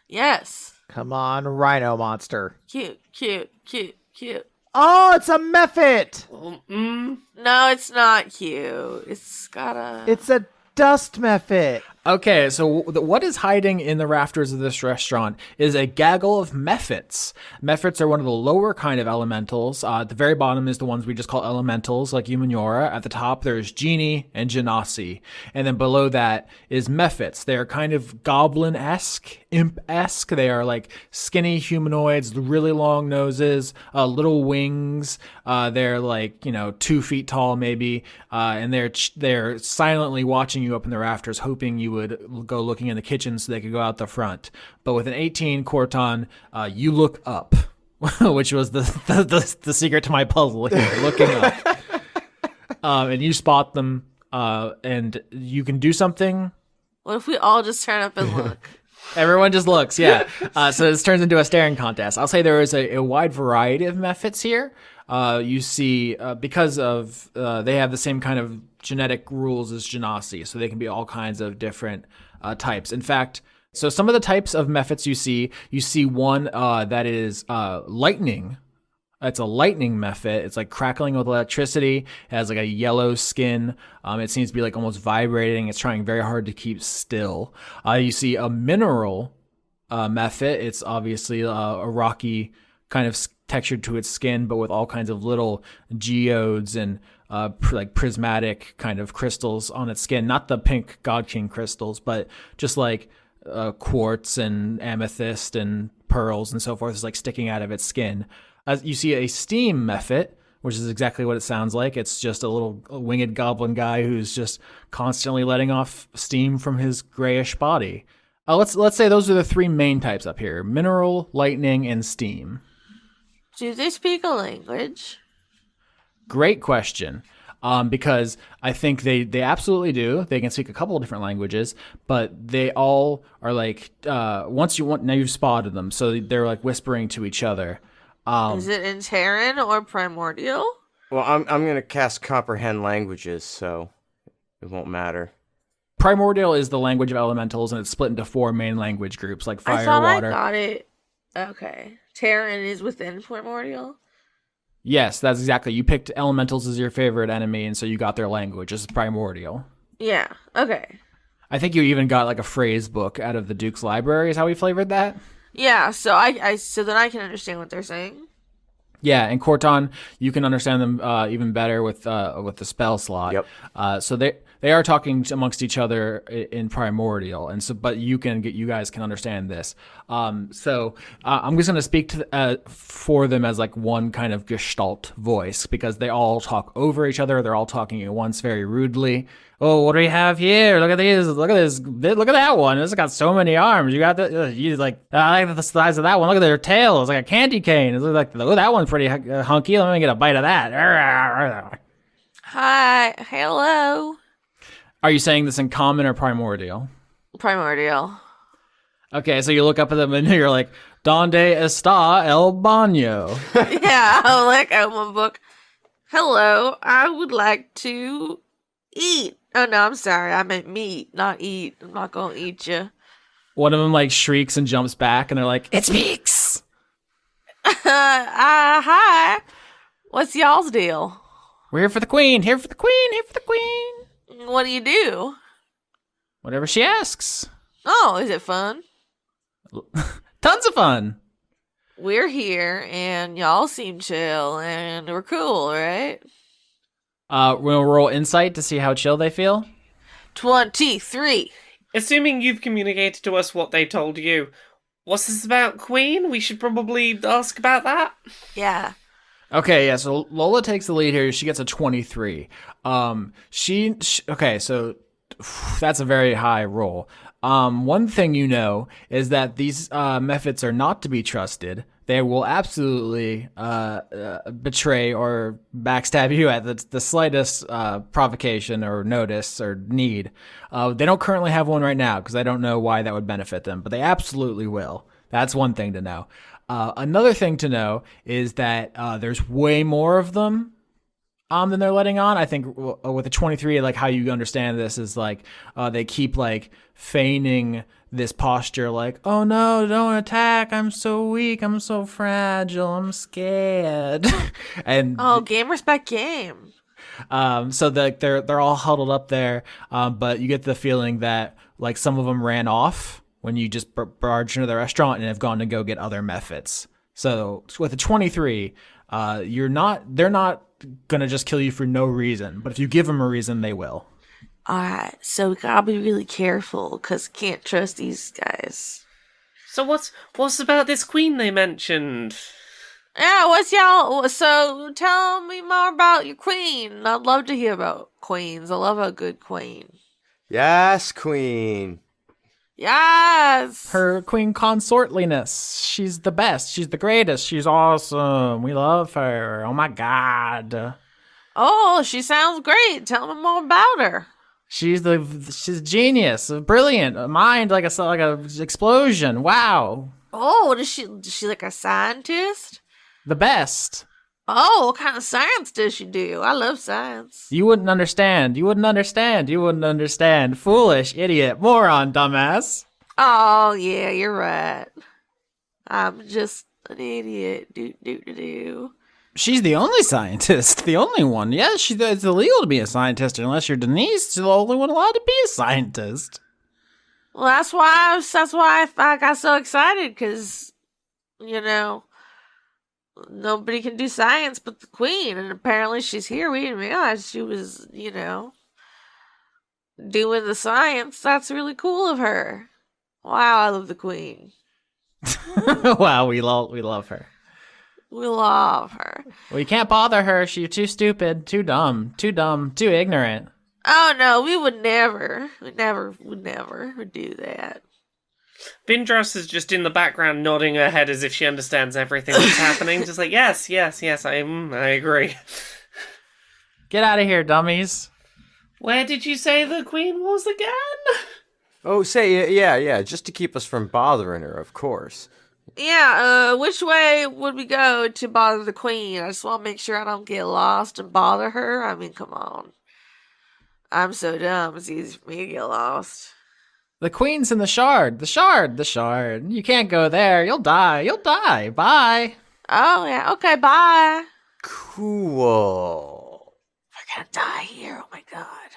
Yes. Come on, rhino monster. Cute, cute, cute, cute. Oh, it's a mephit. No, it's not cute. It's got a... It's a dust mephit. Okay, so what is hiding in the rafters of this restaurant is a gaggle of mephits. Mephits are one of the lower kind of elementals. At the very bottom is the ones we just call elementals, like Humaniora. At the top, there's Genie and Genasi. And then below that is mephits. They are kind of goblin-esque, imp-esque. They are like skinny humanoids, really long noses, little wings. They're like, 2 feet tall maybe. And they're silently watching you up in the rafters, hoping you would go looking in the kitchen so they could go out the front. But with an 18, Khorton, you look up, which was the secret to my puzzle here, looking up. And you spot them, and you can do something. What if we all just turn up and look? Everyone just looks, yeah. So this turns into a staring contest. I'll say there is a wide variety of mephits here. You see, because of they have the same kind of genetic rules as Genasi, so they can be all kinds of different types. In fact, so some of the types of mephits you see one that is lightning. It's a lightning mephit. It's like crackling with electricity. It has like a yellow skin. It seems to be like almost vibrating. It's trying very hard to keep still. You see a mineral mephit. It's obviously a rocky kind of textured to its skin, but with all kinds of little geodes and like prismatic kind of crystals on its skin. Not the pink God King crystals, but just like quartz and amethyst and pearls and so forth is like sticking out of its skin. You see a steam mephit, which is exactly what it sounds like. It's just a little winged goblin guy who's just constantly letting off steam from his grayish body. Let's say those are the 3 main types up here: mineral, lightning, and steam. Do they speak a language? Great question. Because I think they absolutely do. They can speak a couple of different languages, but they all are like, now you've spotted them, so they're like whispering to each other. Is it in Terran or Primordial? well, I'm gonna cast comprehend languages, so it won't matter. Primordial is the language of elementals, and it's split into 4 main language groups, like fire, I thought water. I got it. Okay. Terran is within Primordial? Yes, that's exactly. You picked elementals as your favorite enemy, and so you got their language. This is primordial. Yeah. Okay. I think you even got like a phrase book out of the Duke's library. Is how we flavored that. Yeah, so I so then I can understand what they're saying. Yeah, and Khorton, you can understand them even better with the spell slot. Yep. So they are talking amongst each other in primordial, and so but you guys can understand this. So I'm just going to speak to for them as like one kind of gestalt voice because they all talk over each other. They're all talking at once very rudely. Oh, what do we have here? Look at these. Look at this. Look at that one. It's got so many arms. You got the. You like. I like the size of that one. Look at their tail. It's like a candy cane. It's like, oh, that one's pretty hunky. Let me get a bite of that. Hi. Hello. Are you saying this in common or primordial? Primordial. Okay, so you look up at them and you're like, Donde está el baño? Yeah, I like my book. Hello. I would like to eat. Oh, no, I'm sorry. I meant meat, not eat. I'm not going to eat you. One of them like shrieks and jumps back and they're like, it speaks. Hi. What's y'all's deal? We're here for the queen. Here for the queen. Here for the queen. What do you do? Whatever she asks. Oh, is it fun? Tons of fun. We're here and y'all seem chill and we're cool, right? We'll roll insight to see how chill they feel. 23. Assuming you've communicated to us what they told you, what's this about Queen? We should probably ask about that. Yeah. Okay, yeah, so Lola takes the lead here. She gets a 23. Okay, so that's a very high roll. One thing you know is that these methods are not to be trusted. They will absolutely betray or backstab you at the slightest provocation or notice or need. They don't currently have one right now because I don't know why that would benefit them, but they absolutely will. That's one thing to know. Another thing to know is that there's way more of them than they're letting on. I think with the 23, like how you understand this is like they keep like feigning this posture like, oh no, don't attack, I'm so weak, I'm so fragile, I'm scared. And game respect game. So they're all huddled up there, but you get the feeling that like some of them ran off when you just barged into the restaurant and have gone to go get other methods. So with a 23, they're not gonna just kill you for no reason, but if you give them a reason, they will. Alright, so we gotta be really careful, because can't trust these guys. So what's about this queen they mentioned? Yeah, what's y'all... So, tell me more about your queen. I'd love to hear about queens. I love a good queen. Yes, queen. Yes! Her queen consortliness. She's the best. She's the greatest. She's awesome. We love her. Oh my god. Oh, she sounds great. Tell me more about her. She's a genius, a brilliant, a mind like a explosion. Wow. Oh, does she like a scientist? The best. Oh, what kind of science does she do? I love science. You wouldn't understand. You wouldn't understand. You wouldn't understand. Foolish, idiot, moron, dumbass. Oh, yeah, you're right. I'm just an idiot. Do. She's the only scientist. The only one. Yes, it's illegal to be a scientist unless you're Denise. She's the only one allowed to be a scientist. Well, that's why I got so excited, because, you know, nobody can do science but the queen, and apparently she's here. We didn't realize she was, you know, doing the science. That's really cool of her. Wow, I love the queen. Wow, we love her. We love her. Well, you can't bother her. She's too stupid, too dumb, too ignorant. Oh no, we would never do that. Vindrass is just in the background nodding her head as if she understands everything that's happening. Just like, yes, I agree. Get out of here, dummies. Where did you say the queen was again? Oh, say, yeah, just to keep us from bothering her, of course. Yeah, which way would we go to bother the queen? I just want to make sure I don't get lost and bother her. I mean, come on. I'm so dumb, it's easy for me to get lost. The queen's in the shard. The shard. You can't go there. You'll die. Bye. Oh, yeah, okay, bye. Cool. We're gonna die here, oh my god.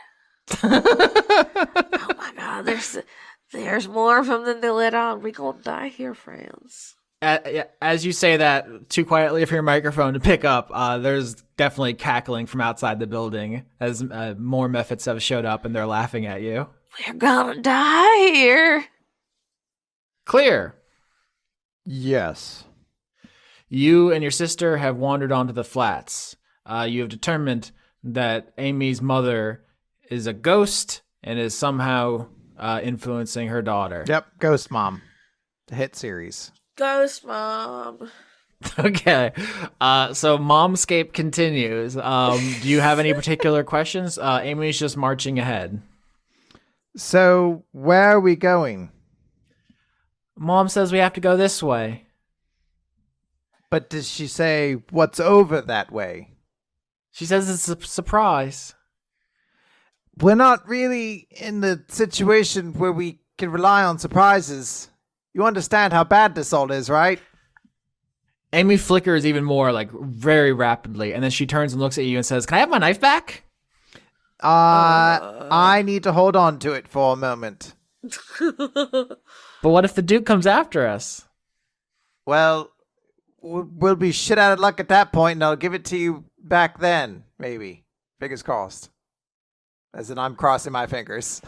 Oh my god, there's more of them than they let on. We gonna die here, friends. As you say that too quietly for your microphone to pick up, there's definitely cackling from outside the building as more methods have showed up and they're laughing at you. We're gonna die here. Clear. Yes. You and your sister have wandered onto the flats. You have determined that Amy's mother is a ghost and is somehow influencing her daughter. Yep, Ghost Mom. The hit series. Ghost Mom. Okay. So Momscape continues. Do you have any particular questions? Amy's just marching ahead. So, where are we going? Mom says we have to go this way. But does she say what's over that way? She says it's a surprise. We're not really in the situation where we can rely on surprises. You understand how bad this all is, right? Amy flickers even more, like very rapidly, and then she turns and looks at you and says, "Can I have my knife back?" I need to hold on to it for a moment. But what if the Duke comes after us? Well, we'll be shit out of luck at that point, and I'll give it to you back then, maybe. Fingers crossed. As in, I'm crossing my fingers.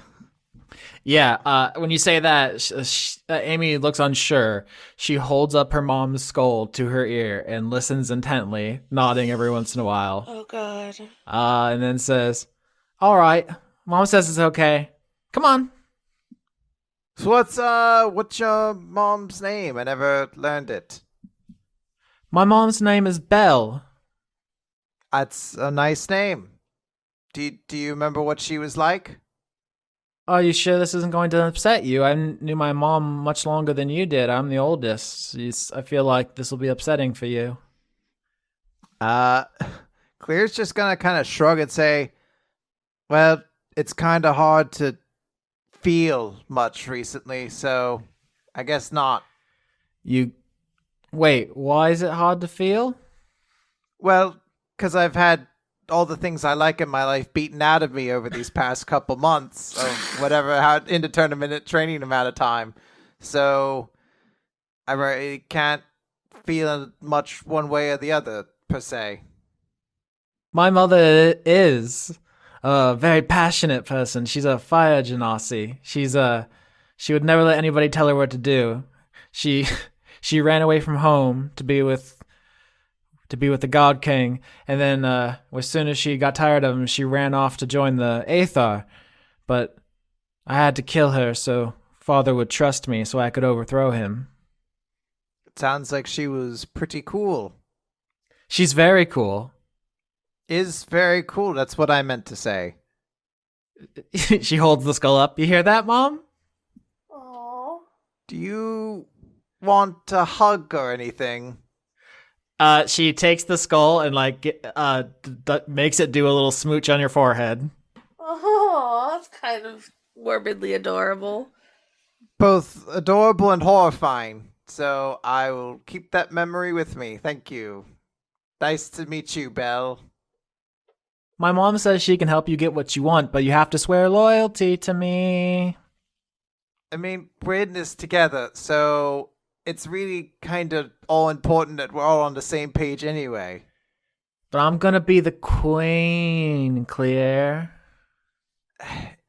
Yeah, when you say that, Amy looks unsure. She holds up her mom's skull to her ear and listens intently, nodding every once in a while. Oh God. And then says, "All right, Mom says it's okay. Come on." So what's your mom's name? I never learned it. My mom's name is Belle. That's a nice name. Do you remember what she was like? Are you sure this isn't going to upset you? I knew my mom much longer than you did. I'm the oldest. I feel like this will be upsetting for you. Clear's just gonna kind of shrug and say, well, it's kind of hard to feel much recently, so I guess not. Wait, why is it hard to feel? Well, because I've had all the things I like in my life beaten out of me over these past couple months, or whatever, how indeterminate training amount of time. So I really can't feel much one way or the other, per se. My mother is a very passionate person. She's a fire genasi. She would never let anybody tell her what to do. She ran away from home to be with the God King, and then as soon as she got tired of him, she ran off to join the Aethar. But I had to kill her so Father would trust me so I could overthrow him. It sounds like she was pretty cool. She's very cool. Is very cool, that's what I meant to say. She holds the skull up. You hear that, Mom? Aww. Do you want a hug or anything? She takes the skull and makes it do a little smooch on your forehead. Oh, that's kind of morbidly adorable. Both adorable and horrifying. So I will keep that memory with me. Thank you. Nice to meet you, Belle. My mom says she can help you get what you want, but you have to swear loyalty to me. I mean, we're in this together, so it's really kind of all important that we're all on the same page anyway. But I'm gonna be the queen, Claire.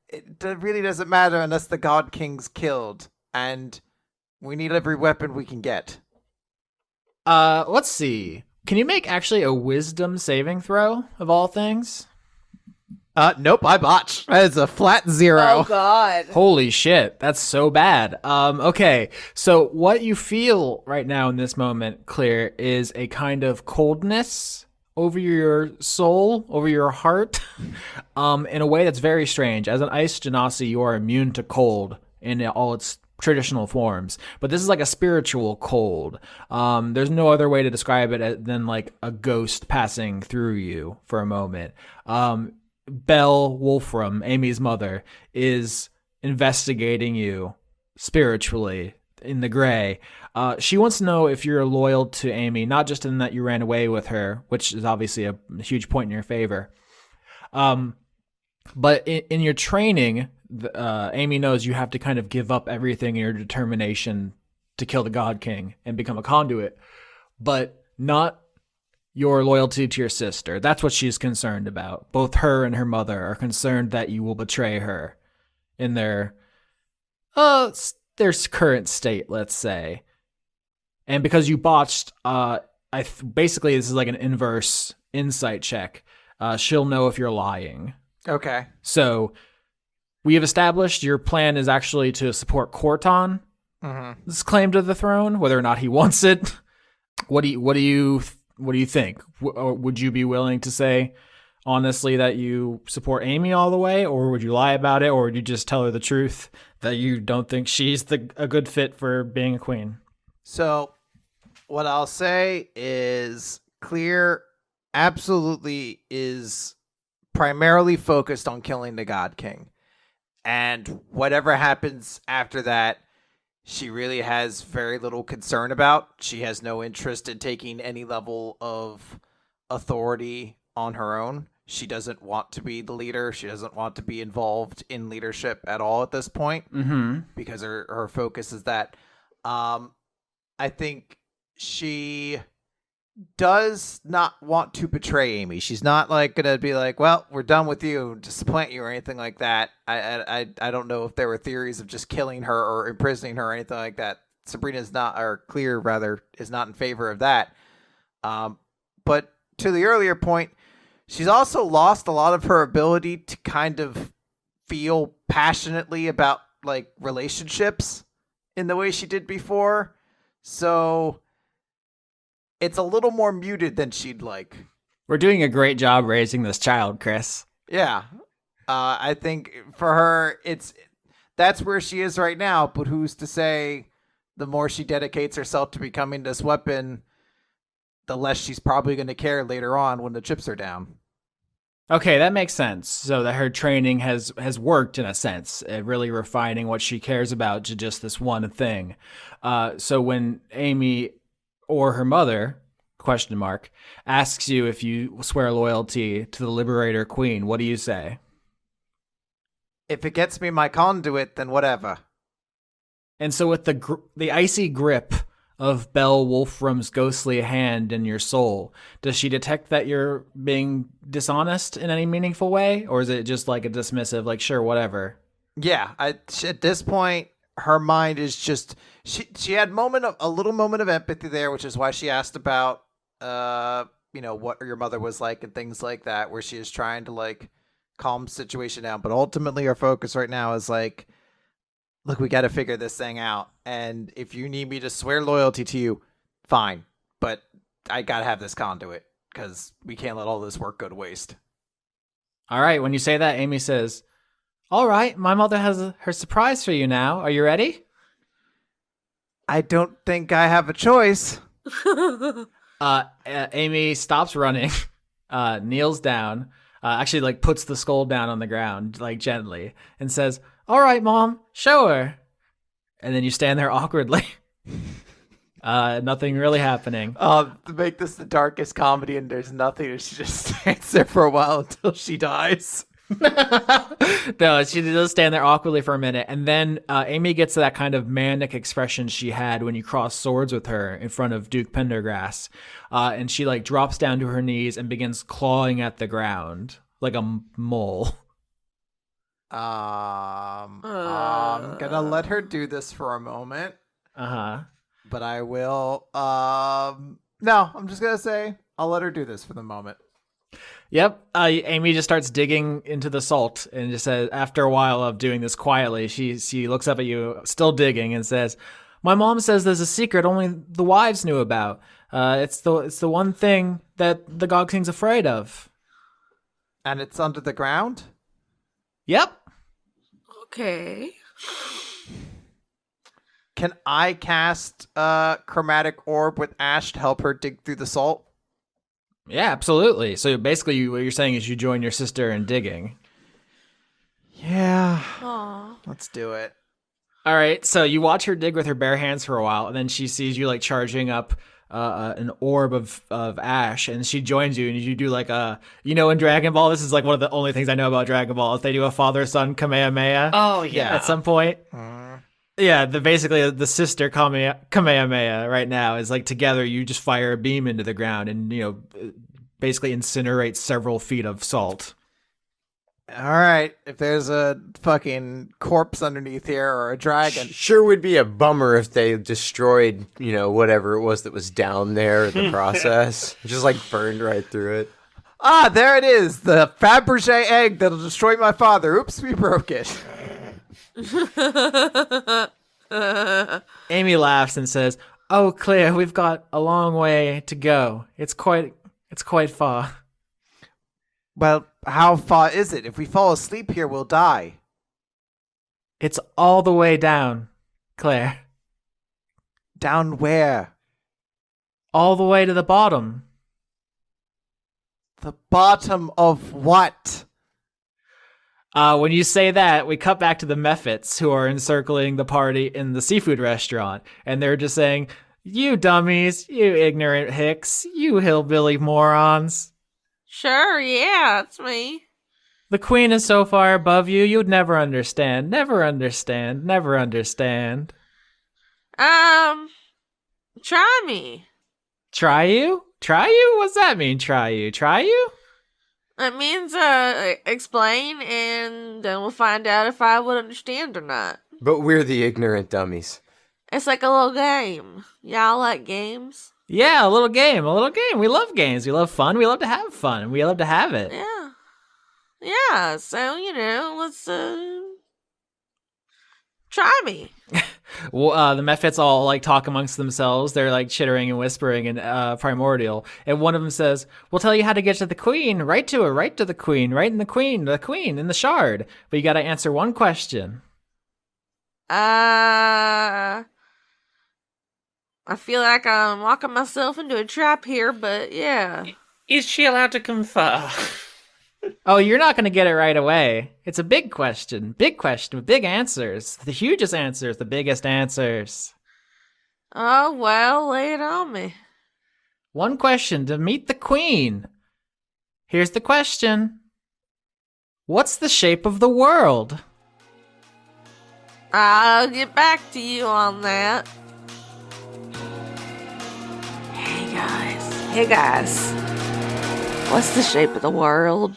It really doesn't matter unless the God King's killed, and we need every weapon we can get. Let's see. Can you make actually a wisdom saving throw, of all things? Nope, I botched. That is a flat 0. Oh God. Holy shit, that's so bad. Okay, so what you feel right now in this moment, Claire, is a kind of coldness over your soul, over your heart, in a way that's very strange. As an ice genasi, you are immune to cold in all its traditional forms, but this is like a spiritual cold. There's no other way to describe it than like a ghost passing through you for a moment. Belle Wolfram, Amy's mother, is investigating you spiritually in the gray. She wants to know if you're loyal to Amy, not just in that you ran away with her, which is obviously a huge point in your favor. But in your training, Amy knows you have to kind of give up everything in your determination to kill the God King and become a conduit, but not your loyalty to your sister. That's what she's concerned about. Both her and her mother are concerned that you will betray her in their current state, let's say. And because you botched, basically this is like an inverse insight check. She'll know if you're lying. Okay. So we have established your plan is actually to support Khorton. This claim to the throne, whether or not he wants it. What do you think? Would you be willing to say honestly that you support Amy all the way, or would you lie about it, or would you just tell her the truth that you don't think she's a good fit for being a queen? So what I'll say is Clear absolutely is primarily focused on killing the God King. And whatever happens after that, she really has very little concern about. She has no interest in taking any level of authority on her own. She doesn't want to be the leader. She doesn't want to be involved in leadership at all at this point, because her focus is that. I think she does not want to betray Amy. She's not like gonna be like, well, we're done with you, disappoint you or anything like that. I don't know if there were theories of just killing her or imprisoning her or anything like that. Sabrina's not, or Clear rather, is not in favor of that. But to the earlier point, she's also lost a lot of her ability to kind of feel passionately about like relationships in the way she did before. So it's a little more muted than she'd like. We're doing a great job raising this child, Chris. Yeah. I think for her, that's where she is right now. But who's to say the more she dedicates herself to becoming this weapon, the less she's probably going to care later on when the chips are down. Okay, that makes sense. So that her training has worked in a sense, really refining what she cares about to just this one thing. So when Amy or her mother, ? Asks you if you swear loyalty to the Liberator Queen, what do you say? If it gets me my conduit, then whatever. And so with the icy grip of Belle Wolfram's ghostly hand in your soul, does she detect that you're being dishonest in any meaningful way? Or is it just like a dismissive, like, sure, whatever? Yeah, at this point, her mind is just... She had a little moment of empathy there, which is why she asked about, what your mother was like and things like that, where she is trying to, like, calm the situation down. But ultimately, her focus right now is like, look, we got to figure this thing out. And if you need me to swear loyalty to you, fine. But I got to have this conduit because we can't let all this work go to waste. All right. When you say that, Amy says, all right, my mother has her surprise for you now. Are you ready? I don't think I have a choice. Amy stops running, kneels down, actually like puts the skull down on the ground, like gently, and says, all right, Mom, show her. And then you stand there awkwardly. Nothing really happening. To make this the darkest comedy and there's nothing, and she just stands there for a while until she dies. No, she does stand there awkwardly for a minute, and then Amy gets that kind of manic expression she had when you crossed swords with her in front of Duke Pendergrass, and she like drops down to her knees and begins clawing at the ground like a mole. I'm gonna let her do this for a moment. But I will. No, I'm just gonna say I'll let her do this for the moment. Yep. Amy just starts digging into the salt and just says, after a while of doing this quietly, she looks up at you, still digging, and says, my mom says there's a secret only the wives knew about. It's the one thing that the God King's afraid of. And it's under the ground? Yep. Okay. Can I cast Chromatic Orb with Ash to help her dig through the salt? Yeah, absolutely. So basically what you're saying is you join your sister in digging. Yeah. Aww. Let's do it. All right, so you watch her dig with her bare hands for a while, and then she sees you like charging up an orb of ash, and she joins you, and you do like in Dragon Ball, this is like one of the only things I know about Dragon Ball, is they do a father-son Kamehameha. Oh, yeah. At some point. Yeah, basically the sister Kamehameha right now is like together you just fire a beam into the ground and, basically incinerate several feet of salt. All right, if there's a fucking corpse underneath here or a dragon. Sure would be a bummer if they destroyed, whatever it was that was down there in the process. Just like burned right through it. Ah, there it is, the Fabergé egg that'll destroy my father. Oops, we broke it. Amy laughs and says, "Oh, Claire, we've got a long way to go. It's quite far." Well, how far is it? If we fall asleep here, we'll die. It's all the way down, Claire. Down where? All the way to the bottom. The bottom of what? When you say that, we cut back to the Mephits, who are encircling the party in the seafood restaurant, and they're just saying, "You dummies, you ignorant hicks, you hillbilly morons. Sure, yeah, it's me. The queen is so far above you, you'd never understand, never understand, never understand." Try me. Try you? Try you? What's that mean, try you? Try you? It means, explain, and then we'll find out if I would understand or not. But we're the ignorant dummies. It's like a little game. Y'all like games? Yeah, a little game, a little game. We love games. We love fun. We love to have fun. And we love to have it. Yeah. Yeah, so, let's, try me. Well, the Mephits all like talk amongst themselves. They're like chittering and whispering in primordial. And one of them says, "We'll tell you how to get to the queen. Right to her. Right to the queen. Right in the queen in the shard. But you got to answer one question." I feel like I'm walking myself into a trap here, but yeah. Is she allowed to confer? Oh, you're not going to get it right away. It's a big question with big answers. The hugest answers, the biggest answers. Oh, well, lay it on me. One question to meet the queen. Here's the question. What's the shape of the world? I'll get back to you on that. Hey guys. What's the shape of the world?